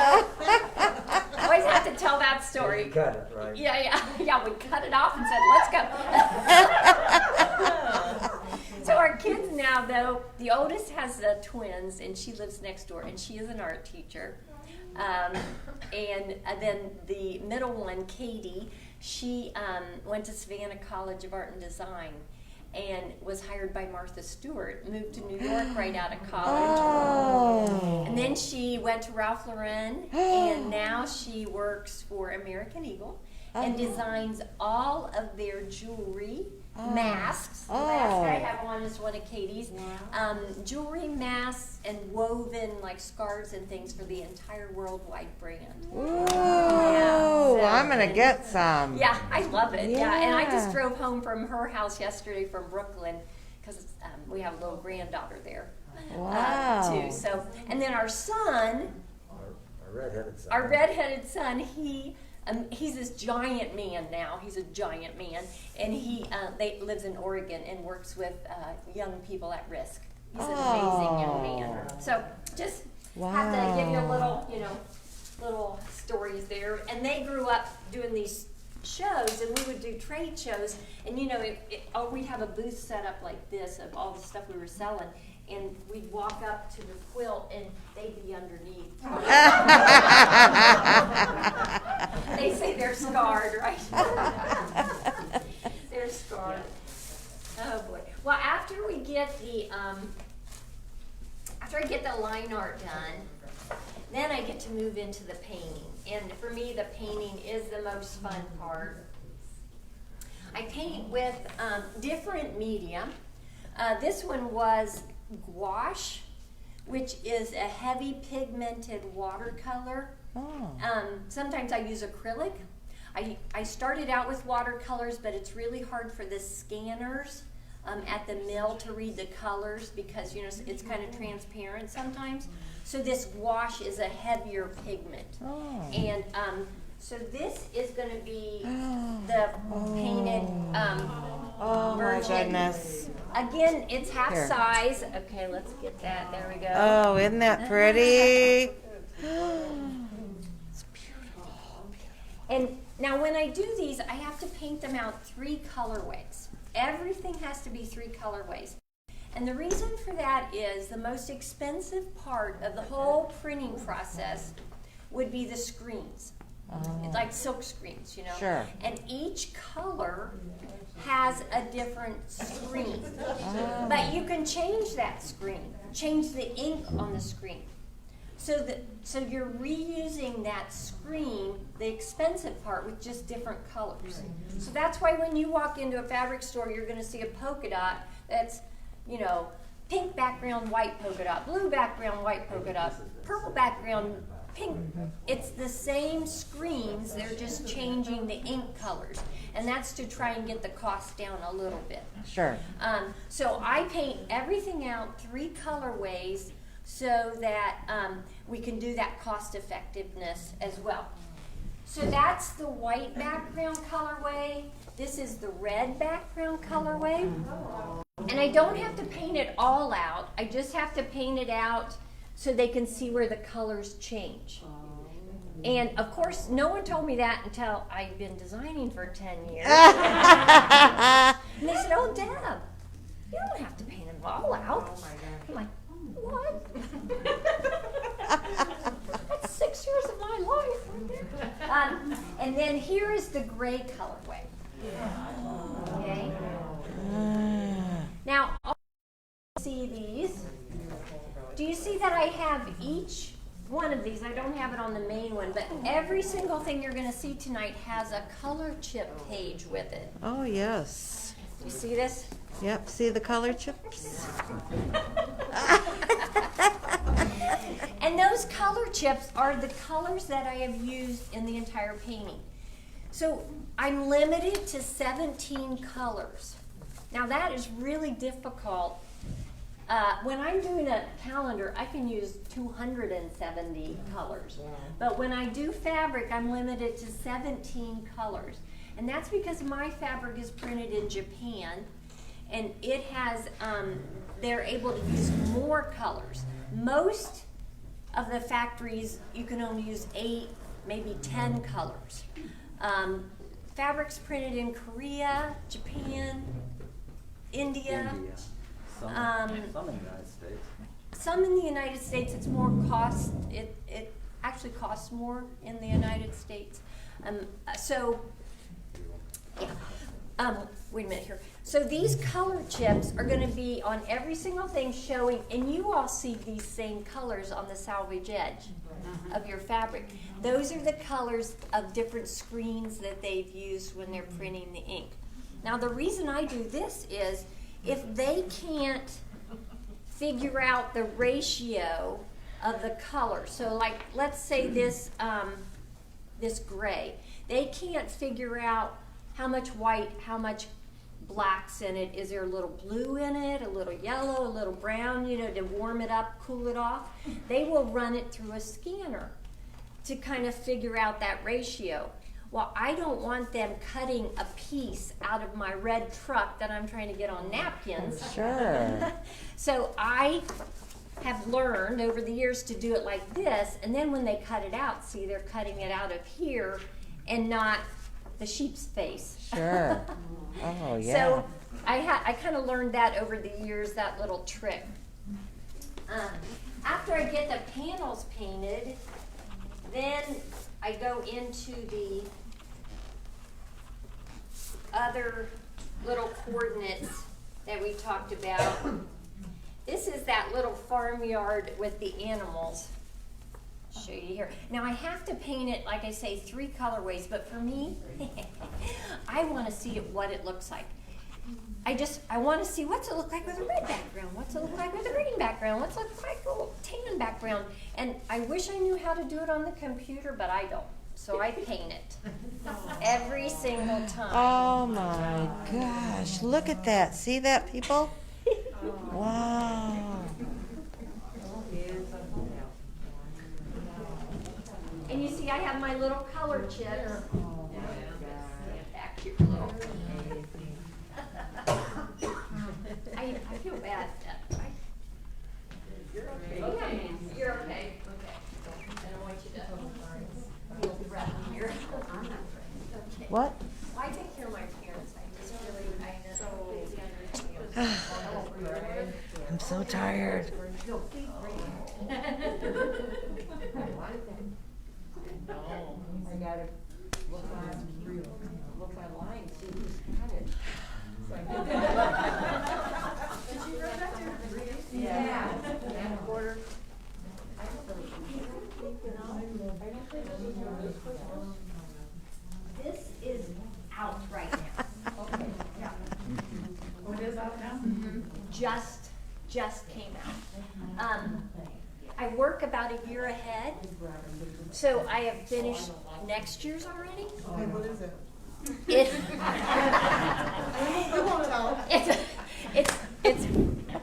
always have to tell that story. You cut it, right? Yeah, we cut it off and said, let's go. So our kids now, though, the oldest has twins, and she lives next door, and she is an art teacher. And then the middle one, Katie, she went to Savannah College of Art and Design and was hired by Martha Stewart, moved to New York right out of college. Oh. And then she went to Ralph Lauren, and now she works for American Eagle and designs all of their jewelry, masks. The mask I have on is one of Katie's. Wow. Jewelry, masks, and woven like scarves and things for the entire worldwide brand. Ooh, so, I'm gonna get some. Yeah, I love it. Yeah, and I just Yeah. drove home from her house yesterday from Brooklyn because we have a little granddaughter there Wow. too. So, and then our son, Our redheaded son. he's this giant man now. He's a giant man, and he lives in Oregon and works with young people at risk. He's an amazing young man. So just have to give you a little, little stories there. And they grew up doing these shows, and we would do trade shows, and we'd have a booth set up like this of all the stuff we were selling. And we'd walk up to the quilt, and they'd be underneath. They say they're scarred, right? They're scarred. Oh boy. Well, after I get the line art done, then I get to move into the painting. And for me, the painting is the most fun part. I paint with different media. This one was gouache, which is a heavy pigmented watercolor. Sometimes I use acrylic. I started out with watercolors, but it's really hard for the scanners at the mill to read the colors because it's kind of transparent sometimes. So this gouache is a heavier pigment. And so this is going to be the painted Oh my version. goodness. Again, it's half Here. size. Okay, let's get that. There we go. Oh, isn't that pretty? And Now when I do these, I have to paint them out 3 colorways. Everything has to be 3 colorways. And the reason for that is the most expensive part of the whole printing process would be the screens. It's like silk screens, you know. Sure. And each color has a different screen. But you can change that screen, change the ink on the screen. So you're reusing that screen, the expensive part, with just different colors. So that's why when you walk into a fabric store, you're going to see a polka dot that's, you know, pink background, white polka dot, blue background, white polka dot, purple background, pink. It's the same screens, they're just changing the ink colors. And that's to try and get the cost down a little bit. Sure. So I paint everything out 3 colorways so that we can do that cost effectiveness as well. So that's the white background colorway. This is the red background colorway. And I don't have to paint it all out. I just have to paint it out so they can see where the colors change. And of course, no one told me that until I've been designing for 10 years. And they said, "Oh, Deb, you don't have to paint them all out." I'm like, "What?" That's 6 years of my life right there. And then here is the gray colorway. Okay. Now, see these. Do you see that I have each one of these? I don't have it on the main one, but every single thing you're going to see tonight has a color chip page with it. Oh, yes. You see this? Yep, see the color chips? And those color chips are the colors that I have used in the entire painting. So I'm limited to 17 colors. Now that is really difficult. When I'm doing a calendar, I can use 270 colors. But when I do fabric, I'm limited to 17 colors. And that's because my fabric is printed in Japan, and it has, they're able to use more colors. Most of the factories, you can only use 8, maybe 10 colors. Fabrics printed in Korea, Japan, India. Some in the United States. Some in the United States, it's more cost. It actually costs more in the United States. Wait a minute here. So these color chips are going to be on every single thing showing, and you all see these same colors on the salvage edge of your fabric. Those are the colors of different screens that they've used when they're printing the ink. Now the reason I do this is if they can't figure out the ratio of the color, so like let's say this this gray, they can't figure out how much white, how much black's in it. Is there a little blue in it, a little yellow, a little brown, you know, to warm it up, cool it off? They will run it through a scanner to kind of figure out that ratio. Well, I don't want them cutting a piece out of my red truck that I'm trying to get on napkins. Sure. So I have learned over the years to do it like this, and then when they cut it out, see, they're cutting it out of here and not the sheep's face. Sure. Oh, yeah. So I kind of learned that over the years, that little trick. After I get the panels painted, then I go into the other little coordinates that we talked about. This is that little farmyard with the animals. I'll show you here. Now I have to paint it, like I say, 3 colorways, but for me, I want to see what it looks like. I want to see what's it look like with a red background, what's it look like with a green background, what's it look like with a tan background. And I wish I knew how to do it on the computer, but I don't. So I paint it every single time. Oh my gosh, look at that. See that, people? Wow. And you see I have my little color chips. Stand back here a little. I feel bad. You're okay. Okay. You're okay. Okay. I don't want you to feel threatened here. What? I take care of my parents. I just really, I understand. I'm so tired. I gotta look online, see who's got it. Yeah. And quarter. This is out right now. Okay. Yeah. What is out now? Just came out. I work about a year ahead, so I have finished next year's already. Okay, what is it? It's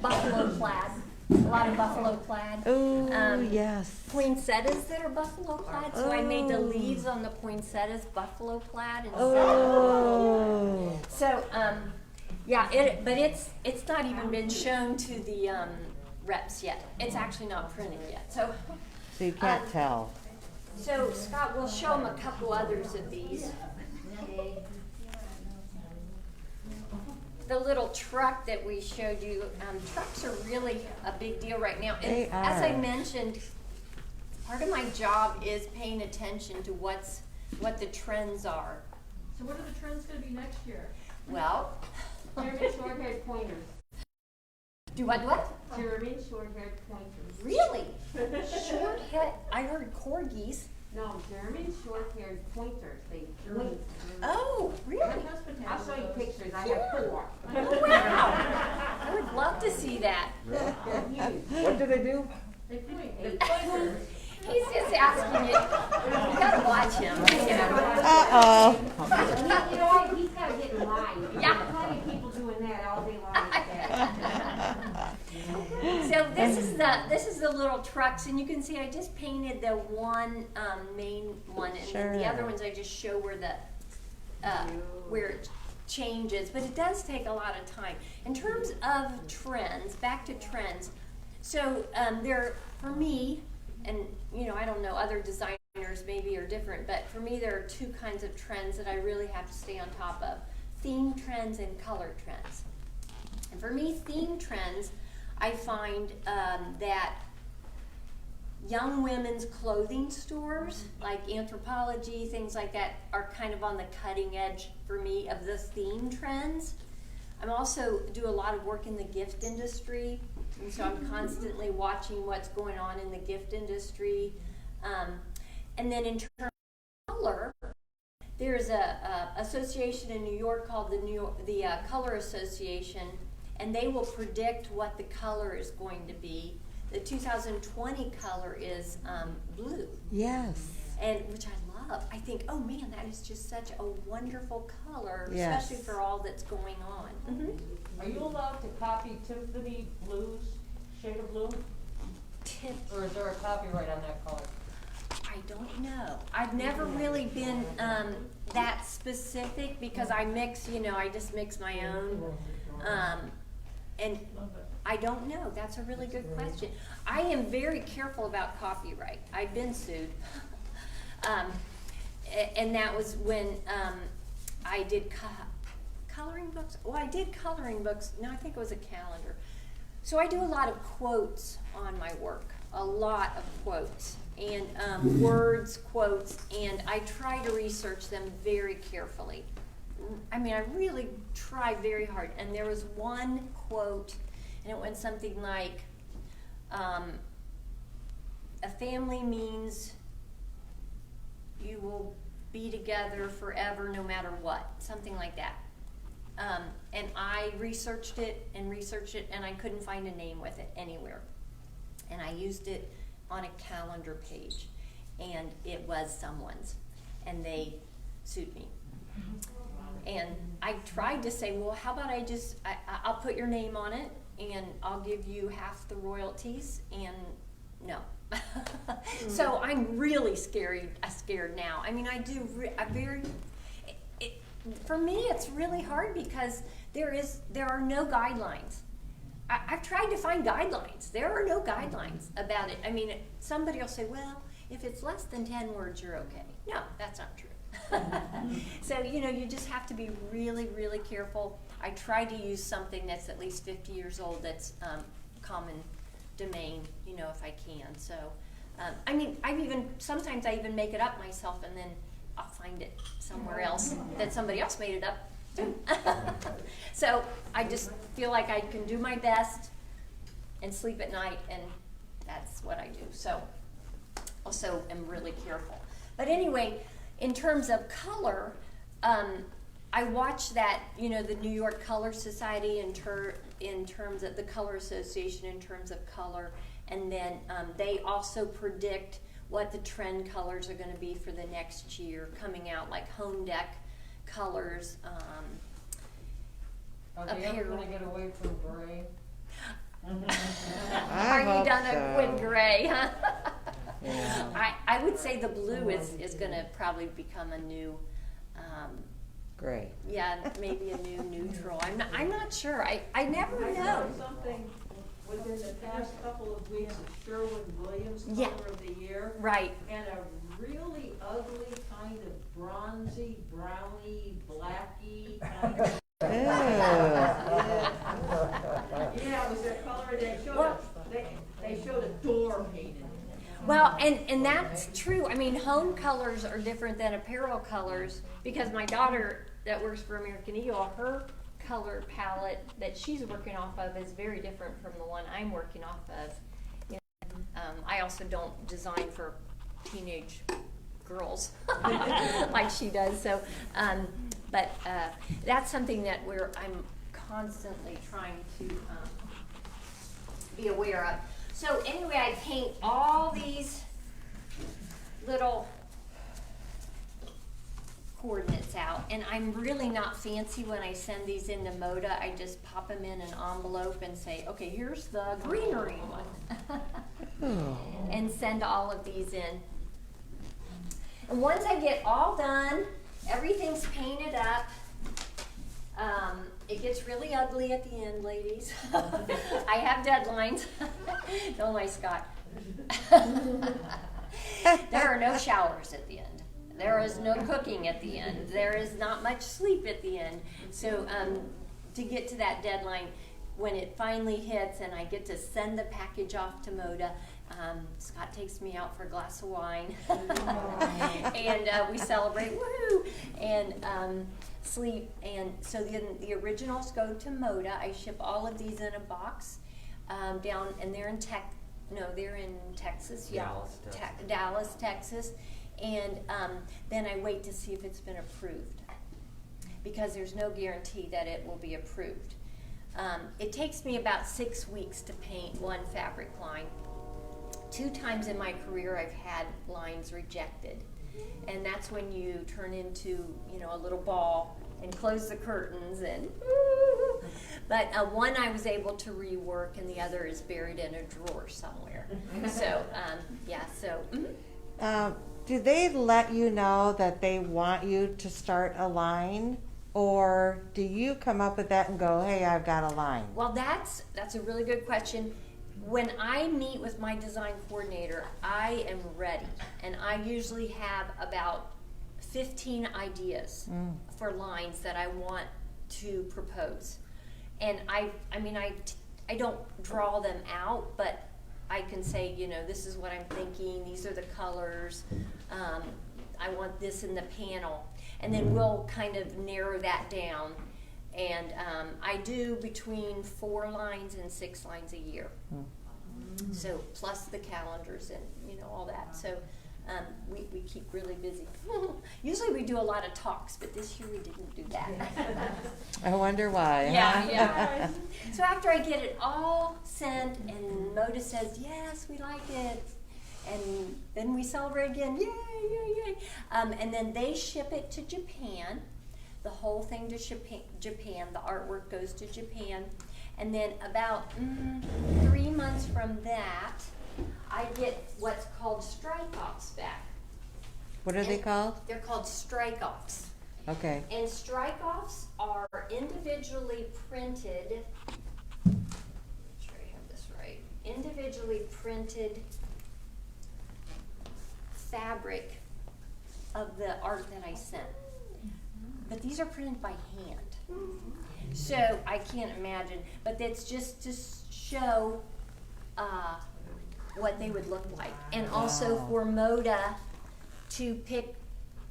buffalo plaid. A lot of buffalo plaid. Oh, yes. Poinsettias that are buffalo plaid. So I made the leaves on the poinsettias buffalo plaid. And so yeah. But it's not even been shown to the reps yet. It's actually not printed yet. So you can't tell. So Scott, we'll show them a couple others of these. Okay. The little truck that we showed you, trucks are really a big deal right now. And They as I are. mentioned, part of my job is paying attention to what the trends are. So what are the trends gonna be next year? Well, Jeremy short-haired pointers. do what? Jeremy short-haired pointers. Really? Short head. I heard corgis. No, Jeremy short-haired pointers. They blink. Oh, really? I'll show you pictures. I have 4. Oh, wow. I would love to see that. What do they do? They blink. He's just asking you. You gotta watch him. Uh-oh. You know what? He's gotta get in line. Yeah. There's plenty of people doing that all day long. So this is the little trucks, and you can see I just painted the one main one, and then the other ones I just show where it changes. But it does take a lot of time. In terms of trends, back to trends. So for me, and I don't know, other designers maybe are different, but for me there are 2 kinds of trends that I really have to stay on top of: theme trends and color trends. And for me, theme trends, I find that young women's clothing stores, like Anthropologie, things like that, are kind of on the cutting edge for me of the theme trends. I also do a lot of work in the gift industry, and so I'm constantly watching what's going on in the gift industry. And then in terms of color, there's a association in New York called the Color Association, and they will predict what the color is going to be. The 2020 color is blue. Yes. And which I love. I think, oh man, that is just such a wonderful color, Yes. especially for all that's going on. Are you allowed to copy Tiffany Blue's shade of blue? Or is there a copyright on that color? I don't know. I've never really been that specific because I mix, I just mix my own. And I don't know. That's a really good question. I am very careful about copyright. I've been sued. And that was when I did coloring books. Well, I did coloring books. No, I think it was a calendar. So I do a lot of quotes on my work, a lot of quotes, and words, quotes, and I try to research them very carefully. I mean, I really try very hard. And there was one quote, and it went something like, a family means you will be together forever no matter what, something like that. And I researched it, and I couldn't find a name with it anywhere. And I used it on a calendar page, and it was someone's, and they sued me. And I tried to say, well, how about I'll put your name on it, and I'll give you half the royalties, and no. So I'm really scared now. I mean, for me, it's really hard because there are no guidelines. I've tried to find guidelines. There are no guidelines about it. I mean, somebody will say, well, if it's less than 10 words, you're okay. No, that's not true. So, you know, you just have to be really, really careful. I try to use something that's at least 50 years old that's common domain, you know, if I can. So, I mean, sometimes I even make it up myself and then I'll find it somewhere else that somebody else made it up too. So I just feel like I can do my best and sleep at night, and that's what I do. So also am really careful. But anyway, in terms of color, I watch that, you know, the New York Color Society in terms of the Color Association in terms of color, and then they also predict what the trend colors are going to be for the next year coming out, like home deck colors. Are they ever gonna get away from gray? Are you done so. with gray, huh? Yeah. I would say the blue is going to probably become a new, Great. yeah, maybe a new neutral. I'm not sure. I never know. Something within the past couple of weeks of Sherwin-Williams Yeah. Color of the Year. Right. And a really ugly kind of bronzy, browny, blacky kind of. Yeah, it was their color. They showed a door painted. Well, and that's true. I mean, home colors are different than apparel colors because my daughter that works for American Eagle, her color palette that she's working off of is very different from the one I'm working off of. You know, I also don't design for teenage girls like she does. So, but that's something that I'm constantly trying to be aware of. So anyway, I paint all these little coordinates out, and I'm really not fancy when I send these into Moda. I just pop them in an envelope and say, okay, here's the greenery one. And send all of these in. And once I get all done, everything's painted up, it gets really ugly at the end, ladies. I have deadlines. Don't I, Scott? There are no showers at the end. There is no cooking at the end. There is not much sleep at the end. So to get to that deadline, when it finally hits and I get to send the package off to Moda, Scott takes me out for a glass of wine. And we celebrate, woohoo, and sleep. And so then the originals go to Moda. I ship all of these in a box down, and they're in Texas, yeah, Dallas, Texas. And then I wait to see if it's been approved, because there's no guarantee that it will be approved. It takes me about 6 weeks to paint one fabric line. 2 times in my career I've had lines rejected, and that's when you turn into, you know, a little ball and close the curtains and woo. But one I was able to rework, and the other is buried in a drawer somewhere. So yeah, so Do they let you know that they want you to start a line, or do you come up with that and go, hey, I've got a line? well, that's a really good question. When I meet with my design coordinator, I am ready, and I usually have about 15 ideas for lines that I want to propose. And I don't draw them out, but I can say, you know, this is what I'm thinking, these are the colors, I want this in the panel. And then we'll kind of narrow that down. And I do between 4 lines and 6 lines a year. So plus the calendars and, you know, all that. So we keep really busy. Usually we do a lot of talks, but this year we didn't do that. I wonder why. Yeah. So after I get it all sent and Moda says, yes, we like it, and then we celebrate again, yay, yay, yay. And then they ship it to Japan, the whole thing to Japan, the artwork goes to Japan. And then about 3 months from that, I get what's called strike-offs back. What are they called? They're called strike-offs. Okay. And strike-offs are individually printed, make sure I have this right, individually printed fabric of the art that I sent. But these are printed by hand. So I can't imagine, but that's just to show what they would look like. And also for Moda to pick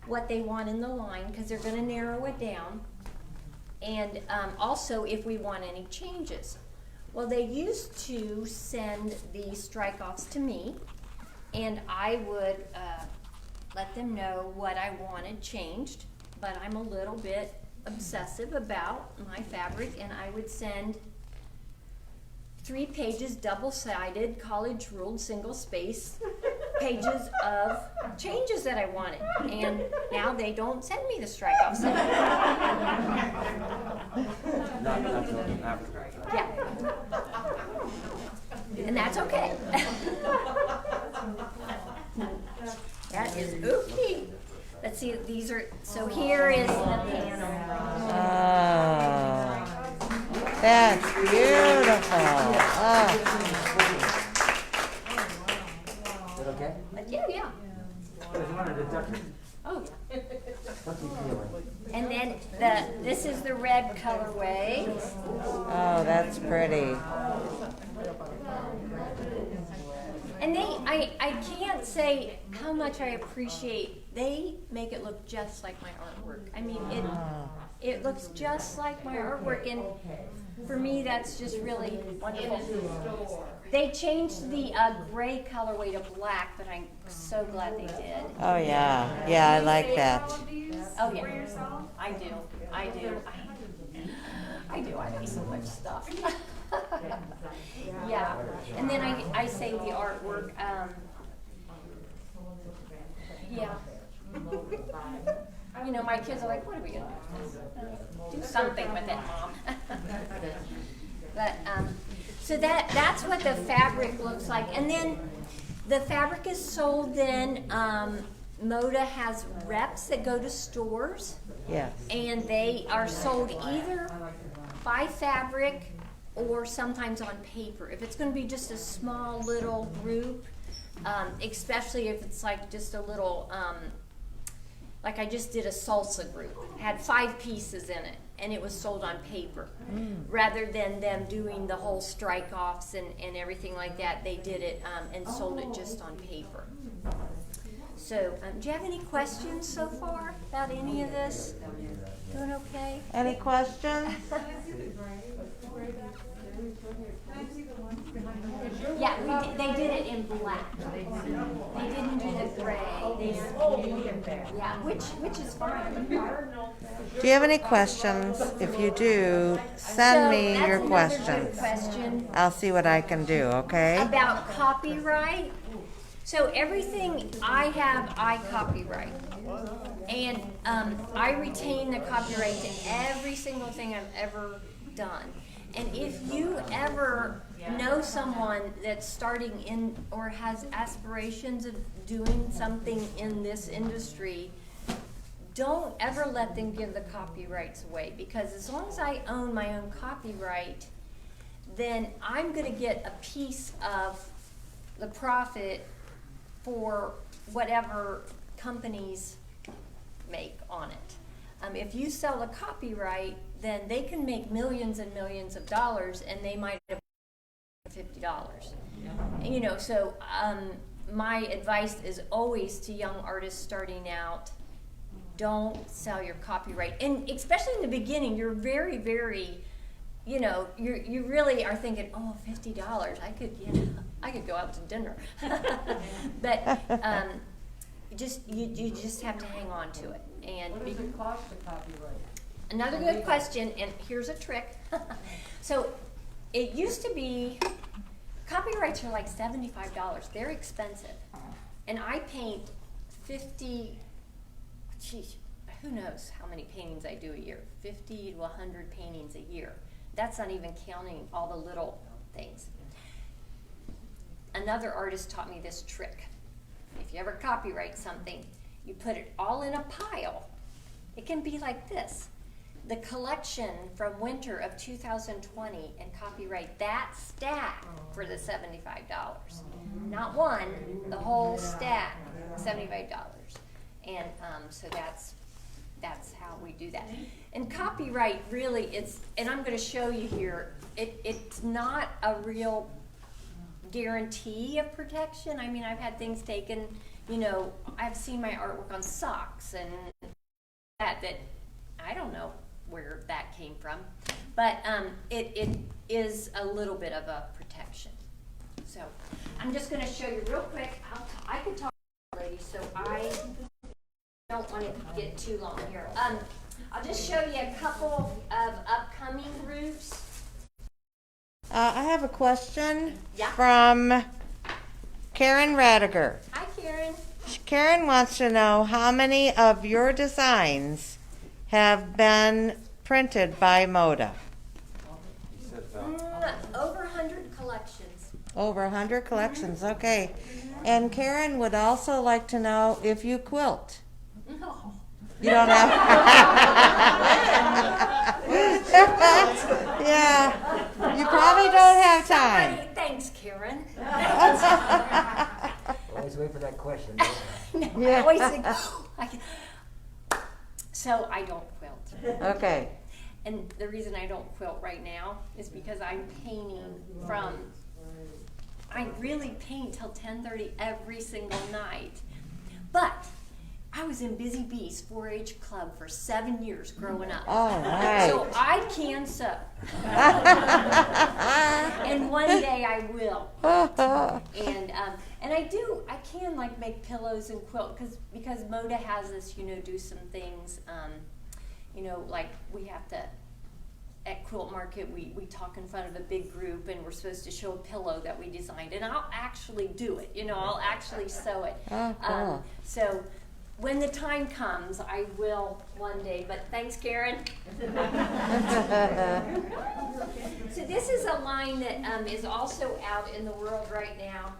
what they want in the line, because they're gonna narrow it down. And also if we want any changes. Well, they used to send the strike-offs to me, and I would let them know what I wanted changed, but I'm a little bit obsessive about my fabric, and I would send 3 pages, double-sided, college-ruled, single-space pages of changes that I wanted. And now they don't send me the strike-offs anymore. Not after. Yeah. And that's okay. That is okay. Let's see, these are, so here is the panel. Oh, that's beautiful. Oh. Is it okay? Yeah. If you wanted to duck it. Oh, yeah. What's he feeling? And then this is the red colorway. Oh, that's pretty. And I can't say how much I appreciate, they make it look just like my artwork. I mean, it looks just like my artwork, and for me, that's just really wonderful. They changed the gray colorway to black, but I'm so glad they did. Oh, yeah. Yeah, I like that. Oh, yeah. I do. I make so much stuff. Yeah. And then I say the artwork, yeah. You know, my kids are like, what are we going to do? Do something with it, Mom. But, so that's what the fabric looks like. And then the fabric is sold then, Moda has reps that go to stores. Yes. And they are sold either by fabric or sometimes on paper. If it's going to be just a small little group, especially if it's like just a little, like I just did a salsa group. It had 5 pieces in it, and it was sold on paper. Rather than them doing the whole strike-offs and everything like that, they did it and sold it just on paper. So, do you have any questions so far about any of this? Doing okay? Any questions? Yeah, they did it in black. They didn't do the gray. Yeah, which is fine. Do you have any questions? If you do, send me your questions. Question I'll see what I can do, okay? about copyright. So everything I have, I copyright. And I retain the copyright to every single thing I've ever done. And if you ever know someone that's starting in or has aspirations of doing something in this industry, don't ever let them give the copyrights away, because as long as I own my own copyright, then I'm going to get a piece of the profit for whatever companies make on it. If you sell a copyright, then they can make millions and millions of dollars, and they might have $50. And, you know, so my advice is always to young artists starting out, don't sell your copyright. And especially in the beginning, you're very, very, you know, you really are thinking, oh, $50, I could go out to dinner. But you just have to hang on to it. And what does it cost to copyright? Another good question, and here's a trick. So it used to be, copyrights are like $75. They're expensive. And I paint 50, geez, who knows how many paintings I do a year, 50 to 100 paintings a year. That's not even counting all the little things. Another artist taught me this trick. If you ever copyright something, you put it all in a pile. It can be like this. The collection from winter of 2020 and copyright that stack for the $75. Not one, the whole stack, $75. And so that's how we do that. And copyright really, and I'm going to show you here, it's not a real guarantee of protection. I mean, I've had things taken, I've seen my artwork on socks and that I don't know where that came from, but it is a little bit of a protection. So I'm just going to show you real quick. I could talk to you, ladies, so I don't want to get too long here. I'll just show you a couple of upcoming groups. I have a question Yeah. from Karen Radiger. Hi, Karen. Karen wants to know how many of your designs have been printed by Moda. Over 100 collections. Over 100 collections, okay. And Karen would also like to know if you quilt. No. You don't have. Yeah, you probably don't have time. Thanks, Karen. Always wait for that question. I always think, so I don't quilt. Okay. And the reason I don't quilt right now is because I'm painting I really paint till 10:30 every single night. But I was in Busy Bees 4-H club for 7 years growing up. All right. So I can sew. And one day I will. And I can like make pillows and quilt because Moda has us, do some things, like we have to, at Quilt Market, we talk in front of a big group and we're supposed to show a pillow that we designed, and I'll actually do it, I'll actually sew it. Oh, cool. So when the time comes, I will one day, but thanks, Karen. So this is a line that is also out in the world right now,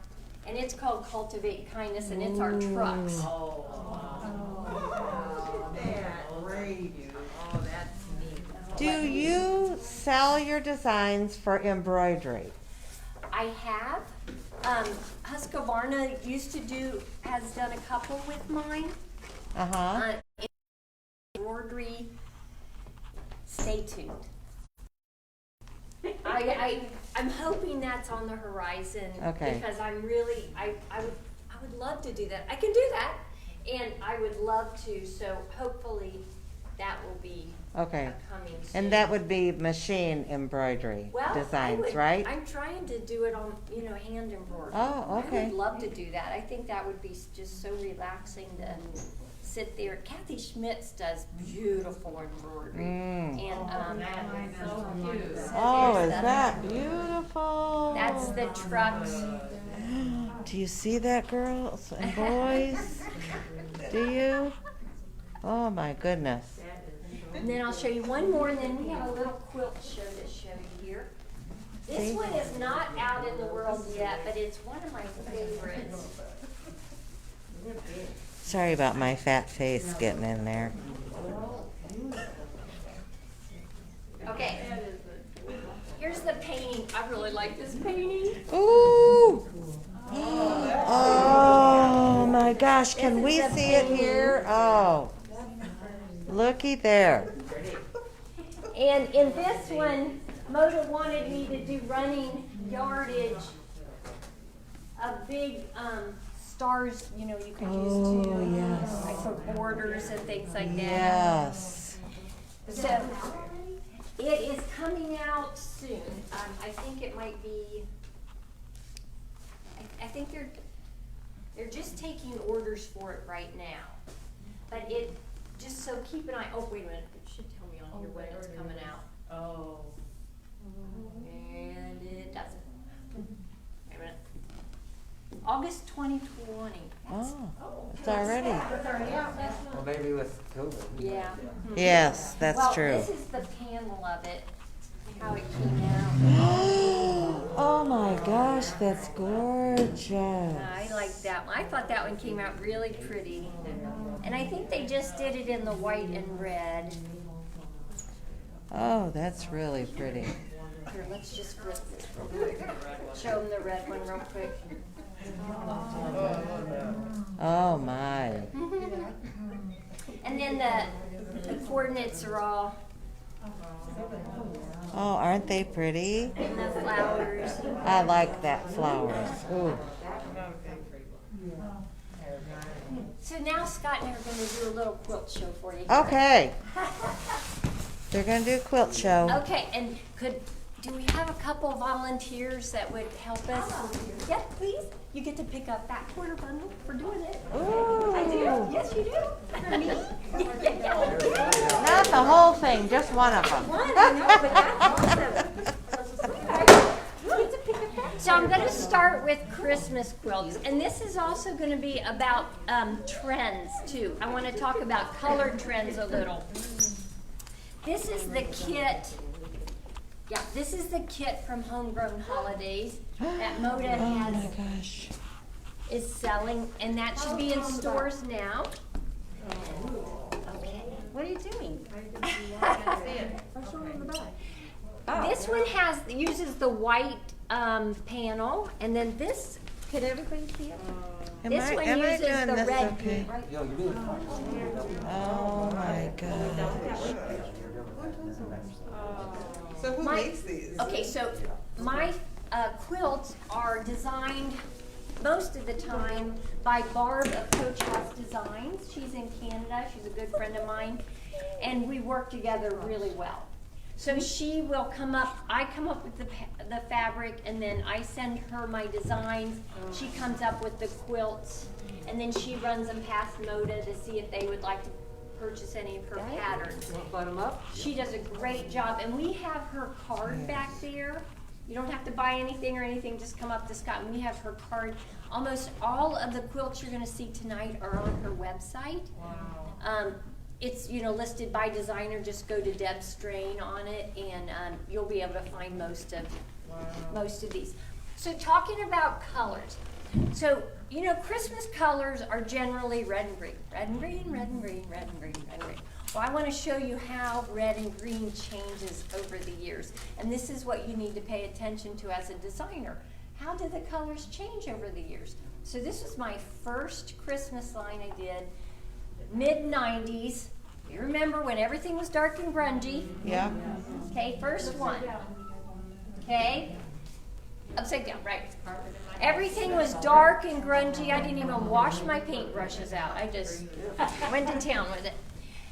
and it's called Cultivate Kindness, and it's our trucks. Do you sell your designs for embroidery? I have. Husqvarna has done a couple with mine. Uh-huh. Embroidery. Stay tuned. I'm hoping that's on the horizon. Okay. Because I'm really, I would love to do that. I can do that, and I would love to. So hopefully that will be Okay. coming soon. And that would be machine embroidery designs, right? I'm trying to do it on, hand embroidery. Oh, okay. I would love to do that. I think that would be just so relaxing to sit there. Kathy Schmitz does beautiful embroidery. And Oh, is that beautiful? that's the trucks. Do you see that, girls and boys? Do you? Oh my goodness. And then I'll show you one more, and then we have a little quilt show to show you here. This one is not out in the world yet, but it's one of my favorites. Sorry about my fat face getting in there. Okay. Here's the painting. I really like this painting. Ooh! Oh my gosh, can we see it here? Oh. Looky there. And in this one, Moda wanted me to do running yardage of big stars, you can use to, yes. like for borders and things like that. Yes. So it is coming out soon. I think it might be. I think they're just taking orders for it right now, but it. Just so keep an eye. Oh, wait a minute. It should tell me on here when it's coming out. Oh. And it doesn't. Wait a minute. August 2020. Oh, it's already. Well, maybe with COVID. Yeah. Yes, that's Well, true. this is the panel of it, how it came out. Oh my gosh, that's gorgeous. I like that one. I thought that one came out really pretty. And I think they just did it in the white and red. Oh, that's really pretty. Here, let's just flip this real quick. Show them the red one real quick. Oh my. And then the coordinates are all Oh, aren't they pretty? in the flowers. I like that flowers. Ooh. So now Scott and I are going to do a little quilt show for you. Okay. They're gonna do a quilt show. Okay, and do we have a couple volunteers that would help us? Yes, please. You get to pick up that quarter bundle for doing it. Ooh. I do. Yes, you do. For me? Yeah. Not the whole thing, just one of them. One, I know, but that's awesome. You get to pick up that. So I'm going to start with Christmas quilts, and this is also going to be about trends too. I want to talk about color trends a little. This is the kit. Yeah, this is the kit from Homegrown Holidays that Moda Oh my gosh. is selling, and that should be in stores now. Okay, what are you doing? This one uses the white panel, and then this. Could everybody see it? This one uses the red. Okay. Yo, you're doing fine. Oh my gosh. So who makes these? Okay, so my quilts are designed most of the time by Barb of Coach House Designs. She's in Canada. She's a good friend of mine, and we work together really well. So she will come up. I come up with the fabric, and then I send her my designs. She comes up with the quilts, and then she runs them past Moda to see if they would like to purchase any of her patterns. She does a great job, and we have her card back there. You don't have to buy anything or anything, just come up to Scott, and we have her card. Almost all of the quilts you're going to see tonight are on her website. Wow. It's listed by designer. Just go to Deb Strain on it, and you'll be able to find most of these. So talking about colors. So, Christmas colors are generally red and green. Red and green, red and green, red and green, red and green. Well, I want to show you how red and green changes over the years. And this is what you need to pay attention to as a designer. How do the colors change over the years? So this was my first Christmas line I did, mid-90s. You remember when everything was dark and grungy? Yeah. Okay, first one. Okay. Upside down, right. Everything was dark and grungy. I didn't even wash my paintbrushes out. I just went to town with it.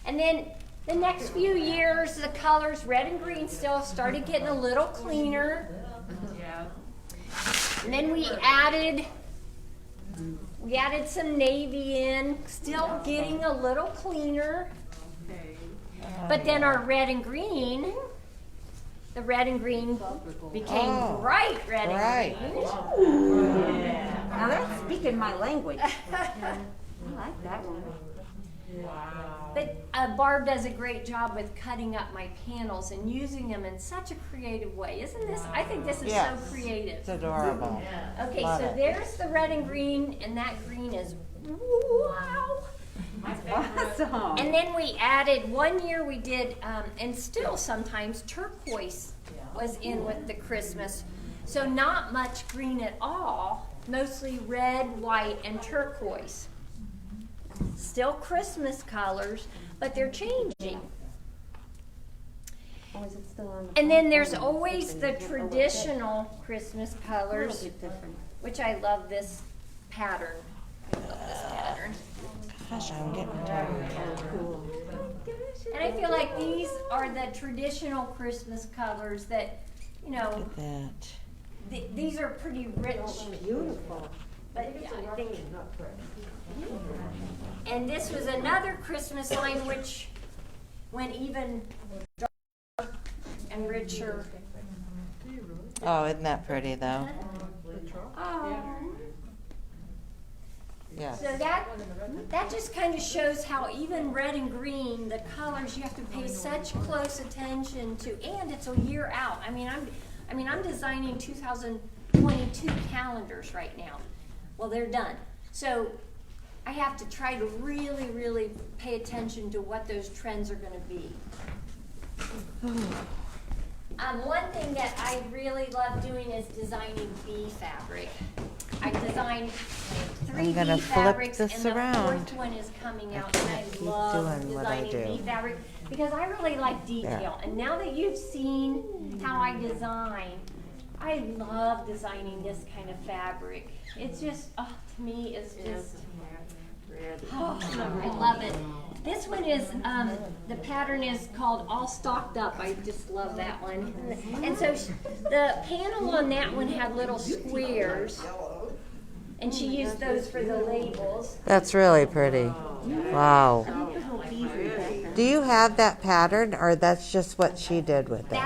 And then the next few years, the colors, red and green, still started getting a little cleaner. And then we added some navy in, still getting a little cleaner. But then our red and green, the red and green became bright red and green. Now that's speaking my language. I like that one. But Barb does a great job with cutting up my panels and using them in such a creative way. Isn't this? I think this is so creative. It's adorable. Okay, Love so it. there's the red and green, and that green is wow. Awesome. And then we added, one year we did, and still sometimes turquoise was in with the Christmas. So not much green at all, mostly red, white, and turquoise. Still Christmas colors, but they're changing. And then there's always the traditional Christmas colors, which I love this pattern. I love this pattern. Gosh, I'm getting tired. And I feel like these are the traditional Christmas colors that, Look at that. these are pretty rich. Beautiful. But yeah, I think. And this was another Christmas line which went even darker and richer. Oh, isn't that pretty though? Oh. Yes. So that just kind of shows how even red and green, the colors you have to pay such close attention to, and it's a year out. I mean, I'm designing 2022 calendars right now. Well, they're done. So I have to try to really, really pay attention to what those trends are going to be. One thing that I really love doing is designing bee fabric. I designed 3 gonna bee flip fabrics, this and the around. 4th one is coming out, can't and I keep love doing what I designing do. bee fabric because I really like detail. And now that you've seen how I design, I love designing this kind of fabric. It's just, to me, it's just, I love it. This one is, the pattern is called All Stocked Up. I just love that one. And so the panel on that one had little squares, and she used those for the labels. That's really pretty. Wow. Do you have that pattern, or that's just what she did with it?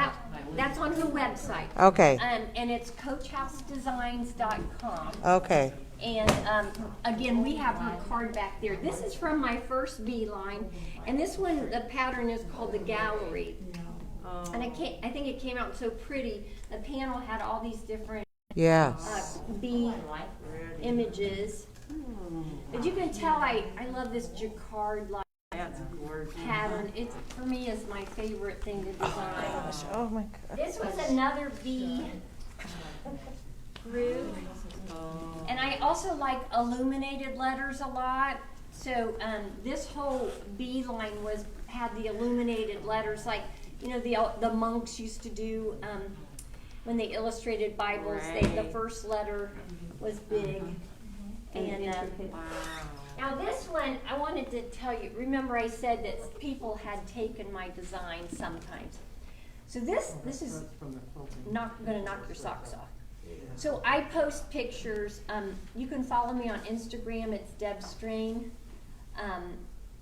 That's on her website. Okay. And it's coachhousedesigns.com. Okay. And again, we have her card back there. This is from my first bee line, and this one, the pattern is called the Gallery. And I think it came out so pretty. The panel had all these different bee images. But you can tell I love this jacquard-like pattern. It, for me, is my favorite thing to design. Oh my God. This was another bee group. And I also like illuminated letters a lot. So this whole bee line had the illuminated letters, like, you know, the monks used to do when they illustrated Bibles. The first letter was big. And now this one, I wanted to tell you. Remember, I said that people had taken my design sometimes. So this is not going to knock your socks off. So I post pictures. You can follow me on Instagram. It's Deb Strain.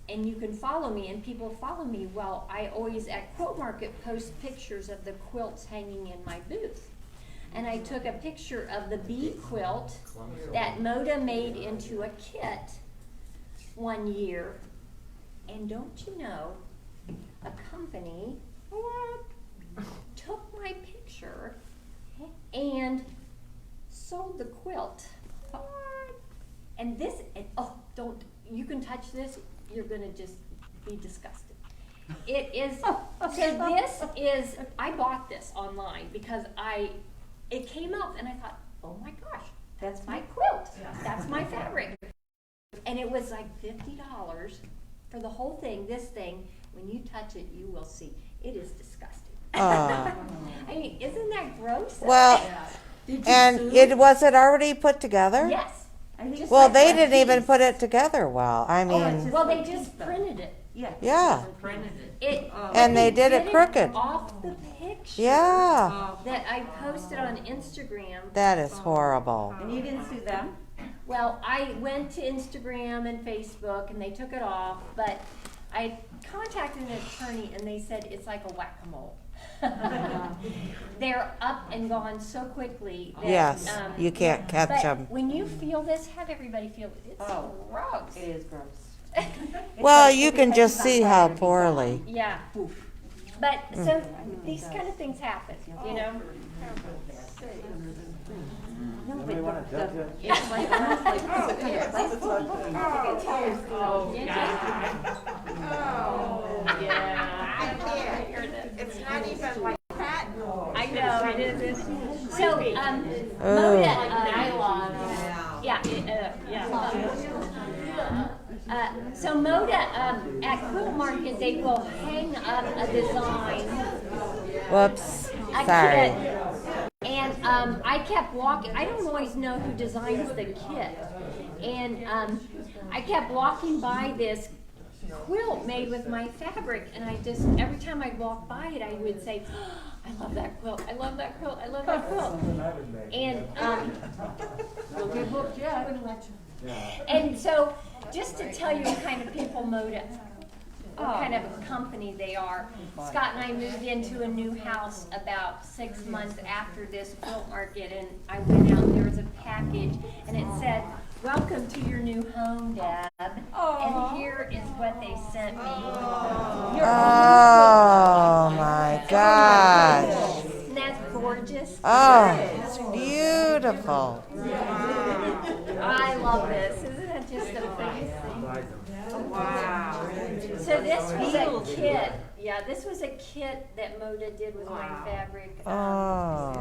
And you can follow me, and people follow me. Well, I always, at Quilt Market, post pictures of the quilts hanging in my booth. And I took a picture of the bee quilt that Moda made into a kit one year. And don't you know, a company took my picture and sold the quilt. And this, you can touch this, you're gonna just be disgusted. It is, so this is, I bought this online because it came up and I thought, oh my gosh, that's my quilt, that's my fabric. And it was like $50 for the whole thing. This thing, when you touch it, you will see, it is disgusting. I mean, isn't that gross? Well, and was it already put together? Yes. Well, they didn't even put it together well. I mean, Well, they just printed it. yeah. It And they did it crooked. Off the picture. Yeah. That I posted on Instagram. That is horrible. And you didn't sue them? Well, I went to Instagram and Facebook, and they took it off. But I contacted an attorney, and they said it's like a whack-a-mole. They're up and gone so quickly. That, Yes, you can't catch but them. when you feel this, have everybody feel it. It's gross. It is gross. Well, you can just see how poorly. Yeah. But so these kind of things happen, you know. No, but It's like almost like It's not even like that. I know it isn't. So Moda, so Moda at Quilt Market, they will hang up a design. Whoops. A Sorry. kit. And I kept walking. I don't always know who designs the kit. And I kept walking by this quilt made with my fabric, and I just, every time I'd walk by it, I would say, oh, I love that quilt, I love that quilt, I love that quilt. And Don't get hooked yet. and so, just to tell you what kind of people Moda, what kind of a company they are. Scott and I moved into a new house about 6 months after this Quilt Market, and I went out, there was a package, and it said, welcome to your new home, Deb. And here is what they sent me. Oh my gosh. Isn't that gorgeous? Oh, it's beautiful. I love this. Isn't that just amazing? Wow. So this was a kit. Yeah, this was a kit that Moda did with my fabric. Oh.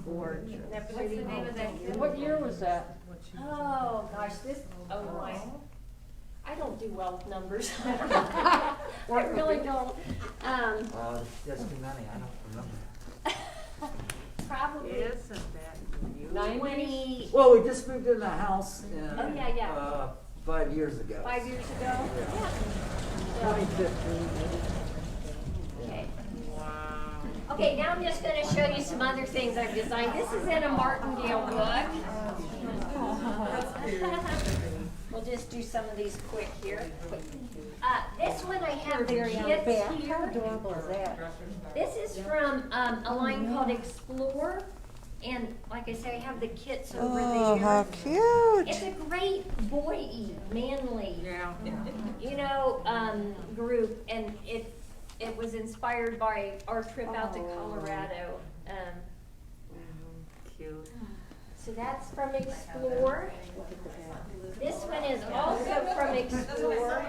Gorgeous. Isn't that What's the name of that? What year was that? Oh, gosh, oh my. I don't do well with numbers. I really don't. That's too many, I don't remember. Probably Isn't that beautiful? 20, Well, we just moved in the house in, Oh, yeah. 5 years ago. 5 years ago. Yeah. 2015. Okay. Wow. Okay, now I'm just going to show you some other things I've designed. This is in a Martingale book. We'll just do some of these quick here. This one I have the kids here. How adorable is that? This is from a line called Explore. And like I say, I have the kits over Oh, there. how cute. It's a great boy-y, manly, Yeah. group. And it was inspired by our trip out to Colorado. Cute. So that's from Explore. This one is also from Explore.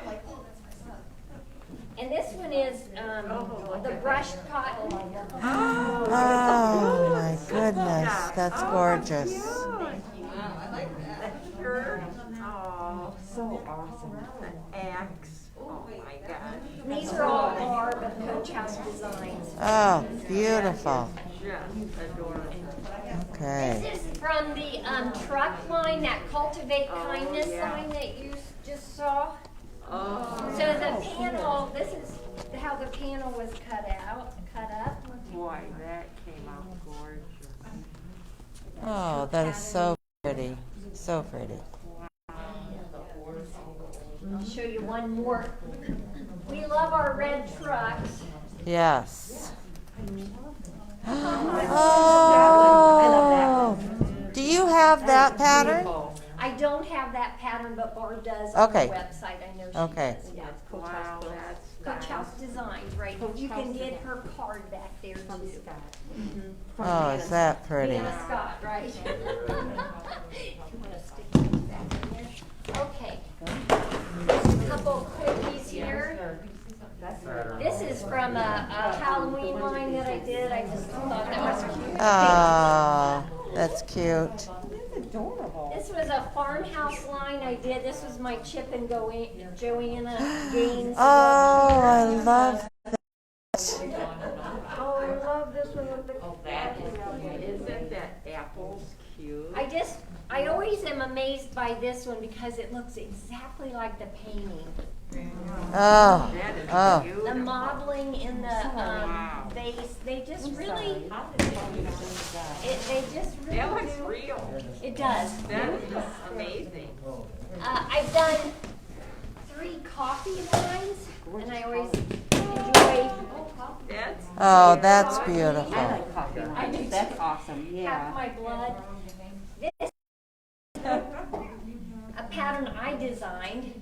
And this one is the brushed cotton. Oh, my goodness. That's gorgeous. Shirt. Oh, so awesome. The axe. Oh my gosh. These are all Barb of Coach House Designs. Oh, beautiful. Just adorable. Okay. This is from the truck line, that Cultivate Kindness line that you just saw. Oh. So the panel, this is how the panel was cut up. Boy, that came out gorgeous. Oh, that is so pretty. So pretty. I'll show you one more. We love our red trucks. Yes. Oh, do you have that pattern? I don't have that pattern, but Barb does Okay. on the website. I know she Okay. does. Yeah. Wow, that's Coach House Designs, right? You can get her card back there too. Oh, is that pretty? Anna Scott, right? You want to stick these back in there? Okay. A couple quickies here. This is from a Halloween line that I did. I just thought that was cute. Oh, that's cute. This was a farmhouse line I did. This was my Chip and Joanna Gaines. Oh, I love Oh, I love this one with the. Isn't that apple's cute? I always am amazed by this one because it looks exactly like the painting. Oh, That is oh. beautiful. The modeling in the base, they just really, they just really That looks do. real. It does. That is just amazing. I've done 3 coffee lines, and I always enjoy. That's Oh, that's beautiful. I do. That's awesome. Yeah. Half my blood. This is a pattern I designed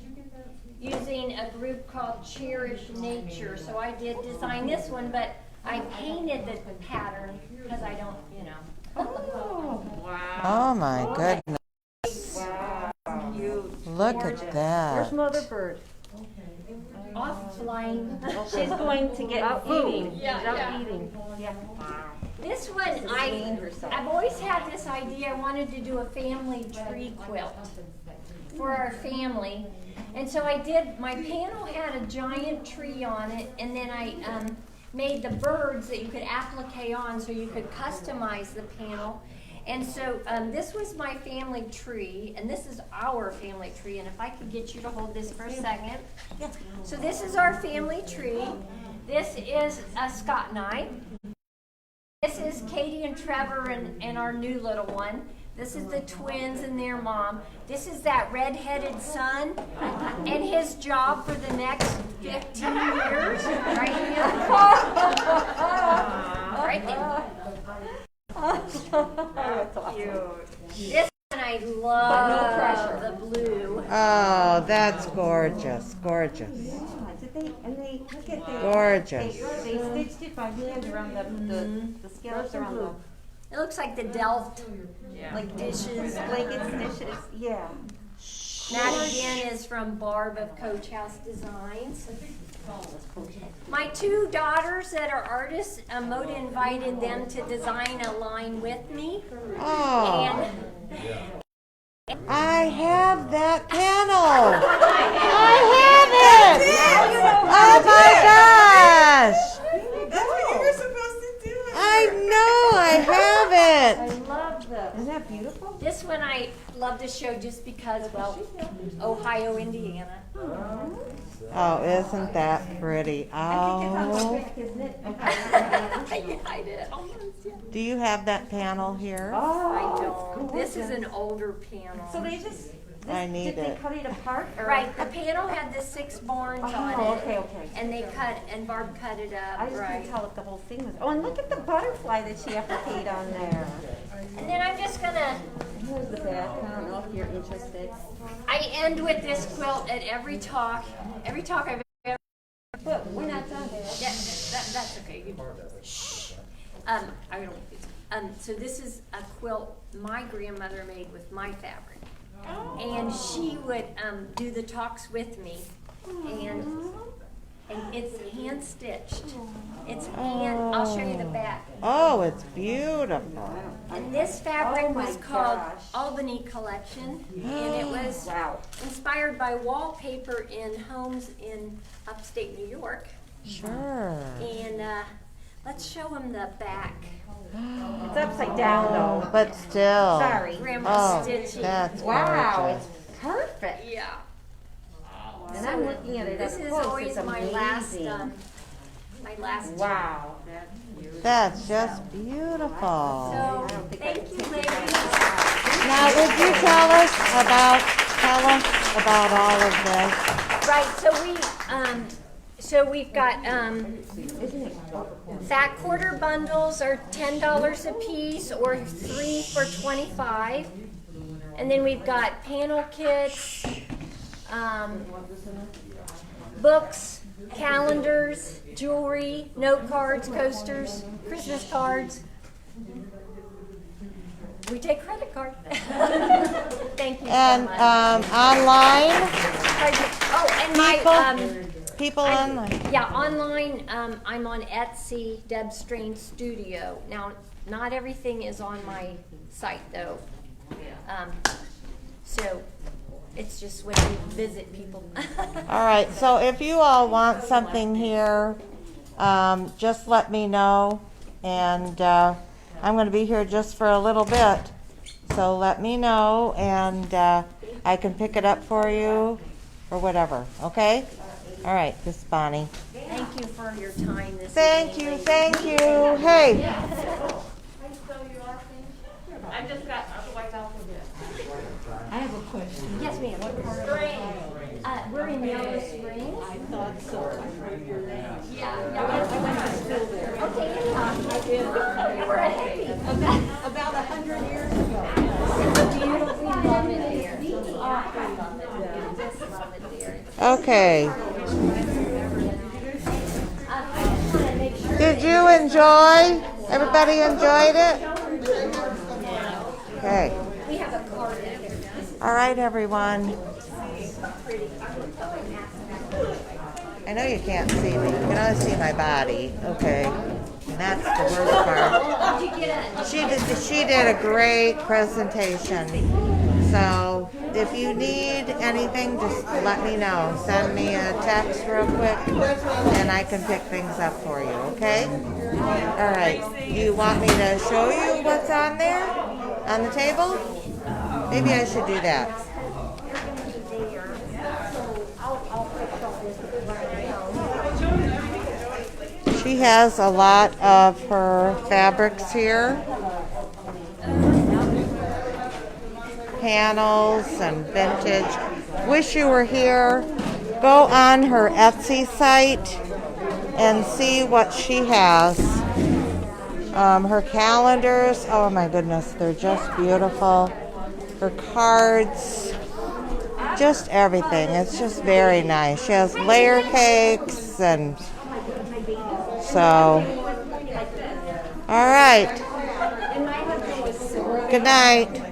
using a group called Cherish Nature. So I did design this one, but I painted the pattern because I don't, wow. Oh, my goodness. Wow. Cute. Look at that. Where's Mother Bird? Off flying. She's going to get eating. Yeah, She's out yeah. eating. This one, I've always had this idea. I wanted to do a family tree quilt for our family. And so I did, my panel had a giant tree on it, and then I made the birds that you could applique on so you could customize the panel. And so this was my family tree, and this is our family tree. And if I could get you to hold this for a second. So this is our family tree. This is Scott and I. This is Katie and Trevor and our new little one. This is the twins and their mom. This is that red-headed son and his job for the next 15 years. Right here. Right there. This one I love, the blue. Oh, that's gorgeous. Gorgeous. Gorgeous. They stitched it by hand around the scallops around the It looks like the Delft, Yeah. like dishes. blankets, dishes. Yeah. That again is from Barb of Coach House Designs. My two daughters that are artists, Moda invited them to design a line with me. Oh, And I have that panel. I have it. Oh my gosh. That's what you were supposed to do. I know, I have it. I love this. Isn't that beautiful? this one I love to show just because, well, Ohio, Indiana. Oh, isn't that pretty? Oh, Isn't it? I did. do you have that panel here? I don't. This is an older panel. So they just, I need did they it. cut it apart? Or? Right, the panel had the 6 barns on it. Oh, okay, okay. And they cut, and Barb cut it up, I just right. couldn't tell if the whole thing was. Oh, and look at the butterfly that she appliqued on there. And then I'm just gonna, Here's the back. I don't know if you're interested. I end with this quilt at every talk I've ever. But we're not done. That's okay. Shh. I don't. So this is a quilt my grandmother made with my fabric, and she would do the talks with me, and it's hand stitched. It's hand. I'll show you the back. Oh, it's beautiful. And this fabric Oh my was called gosh. Albany Collection, and it was Wow. inspired by wallpaper in homes in upstate New York. Sure. And let's show them the back. It's upside down though. But still. Sorry. Grandma Oh, stitching. that's Wow, gorgeous. it's perfect. Yeah. And I'm looking at it This up is close. always It's my last. amazing. My last. Wow. That's just beautiful. So thank you, ladies. Now, would you tell us about all of this? Right. So we've got fat quarter bundles are $10 a piece, or 3 for $25. And then we've got panel kits, books, calendars, jewelry, note cards, coasters, Christmas cards. We take credit card. Thank you And so much. online, Oh, and my people online. yeah, online. I'm on Etsy, Deb Strain Studio. Now, not everything is on my site though. So it's just when you visit people. All right, so if you all want something here, just let me know. And I'm going to be here just for a little bit. So let me know, and I can pick it up for you or whatever, okay? All right, this is Bonnie. Thank you for your time this Thank evening. you, thank you. Hey. I have a question. Yes, ma'am. We're in Yellow Springs. I thought so. I heard your name. Yeah. I went to school there. Okay, I did. We're happy. About 100 years ago. It's beautiful. We love it here. We love it. Just love it there. Okay. Did you enjoy? Everybody enjoyed it? Okay. We have a card in there. All right, everyone. I know you can't see me. You can only see my body. Okay. And that's the worst part. Did you get it? She did a great presentation. So if you need anything, just let me know. Send me a text real quick, and I can pick things up for you, okay? All right. You want me to show you what's on there? On the table? Maybe I should do that. She has a lot of her fabrics here. Panels and vintage. Wish you were here. Go on her Etsy site and see what she has. Her calendars, oh my goodness, they're just beautiful. Her cards, just everything. It's just very nice. She has layer cakes, and so, all right. Good night.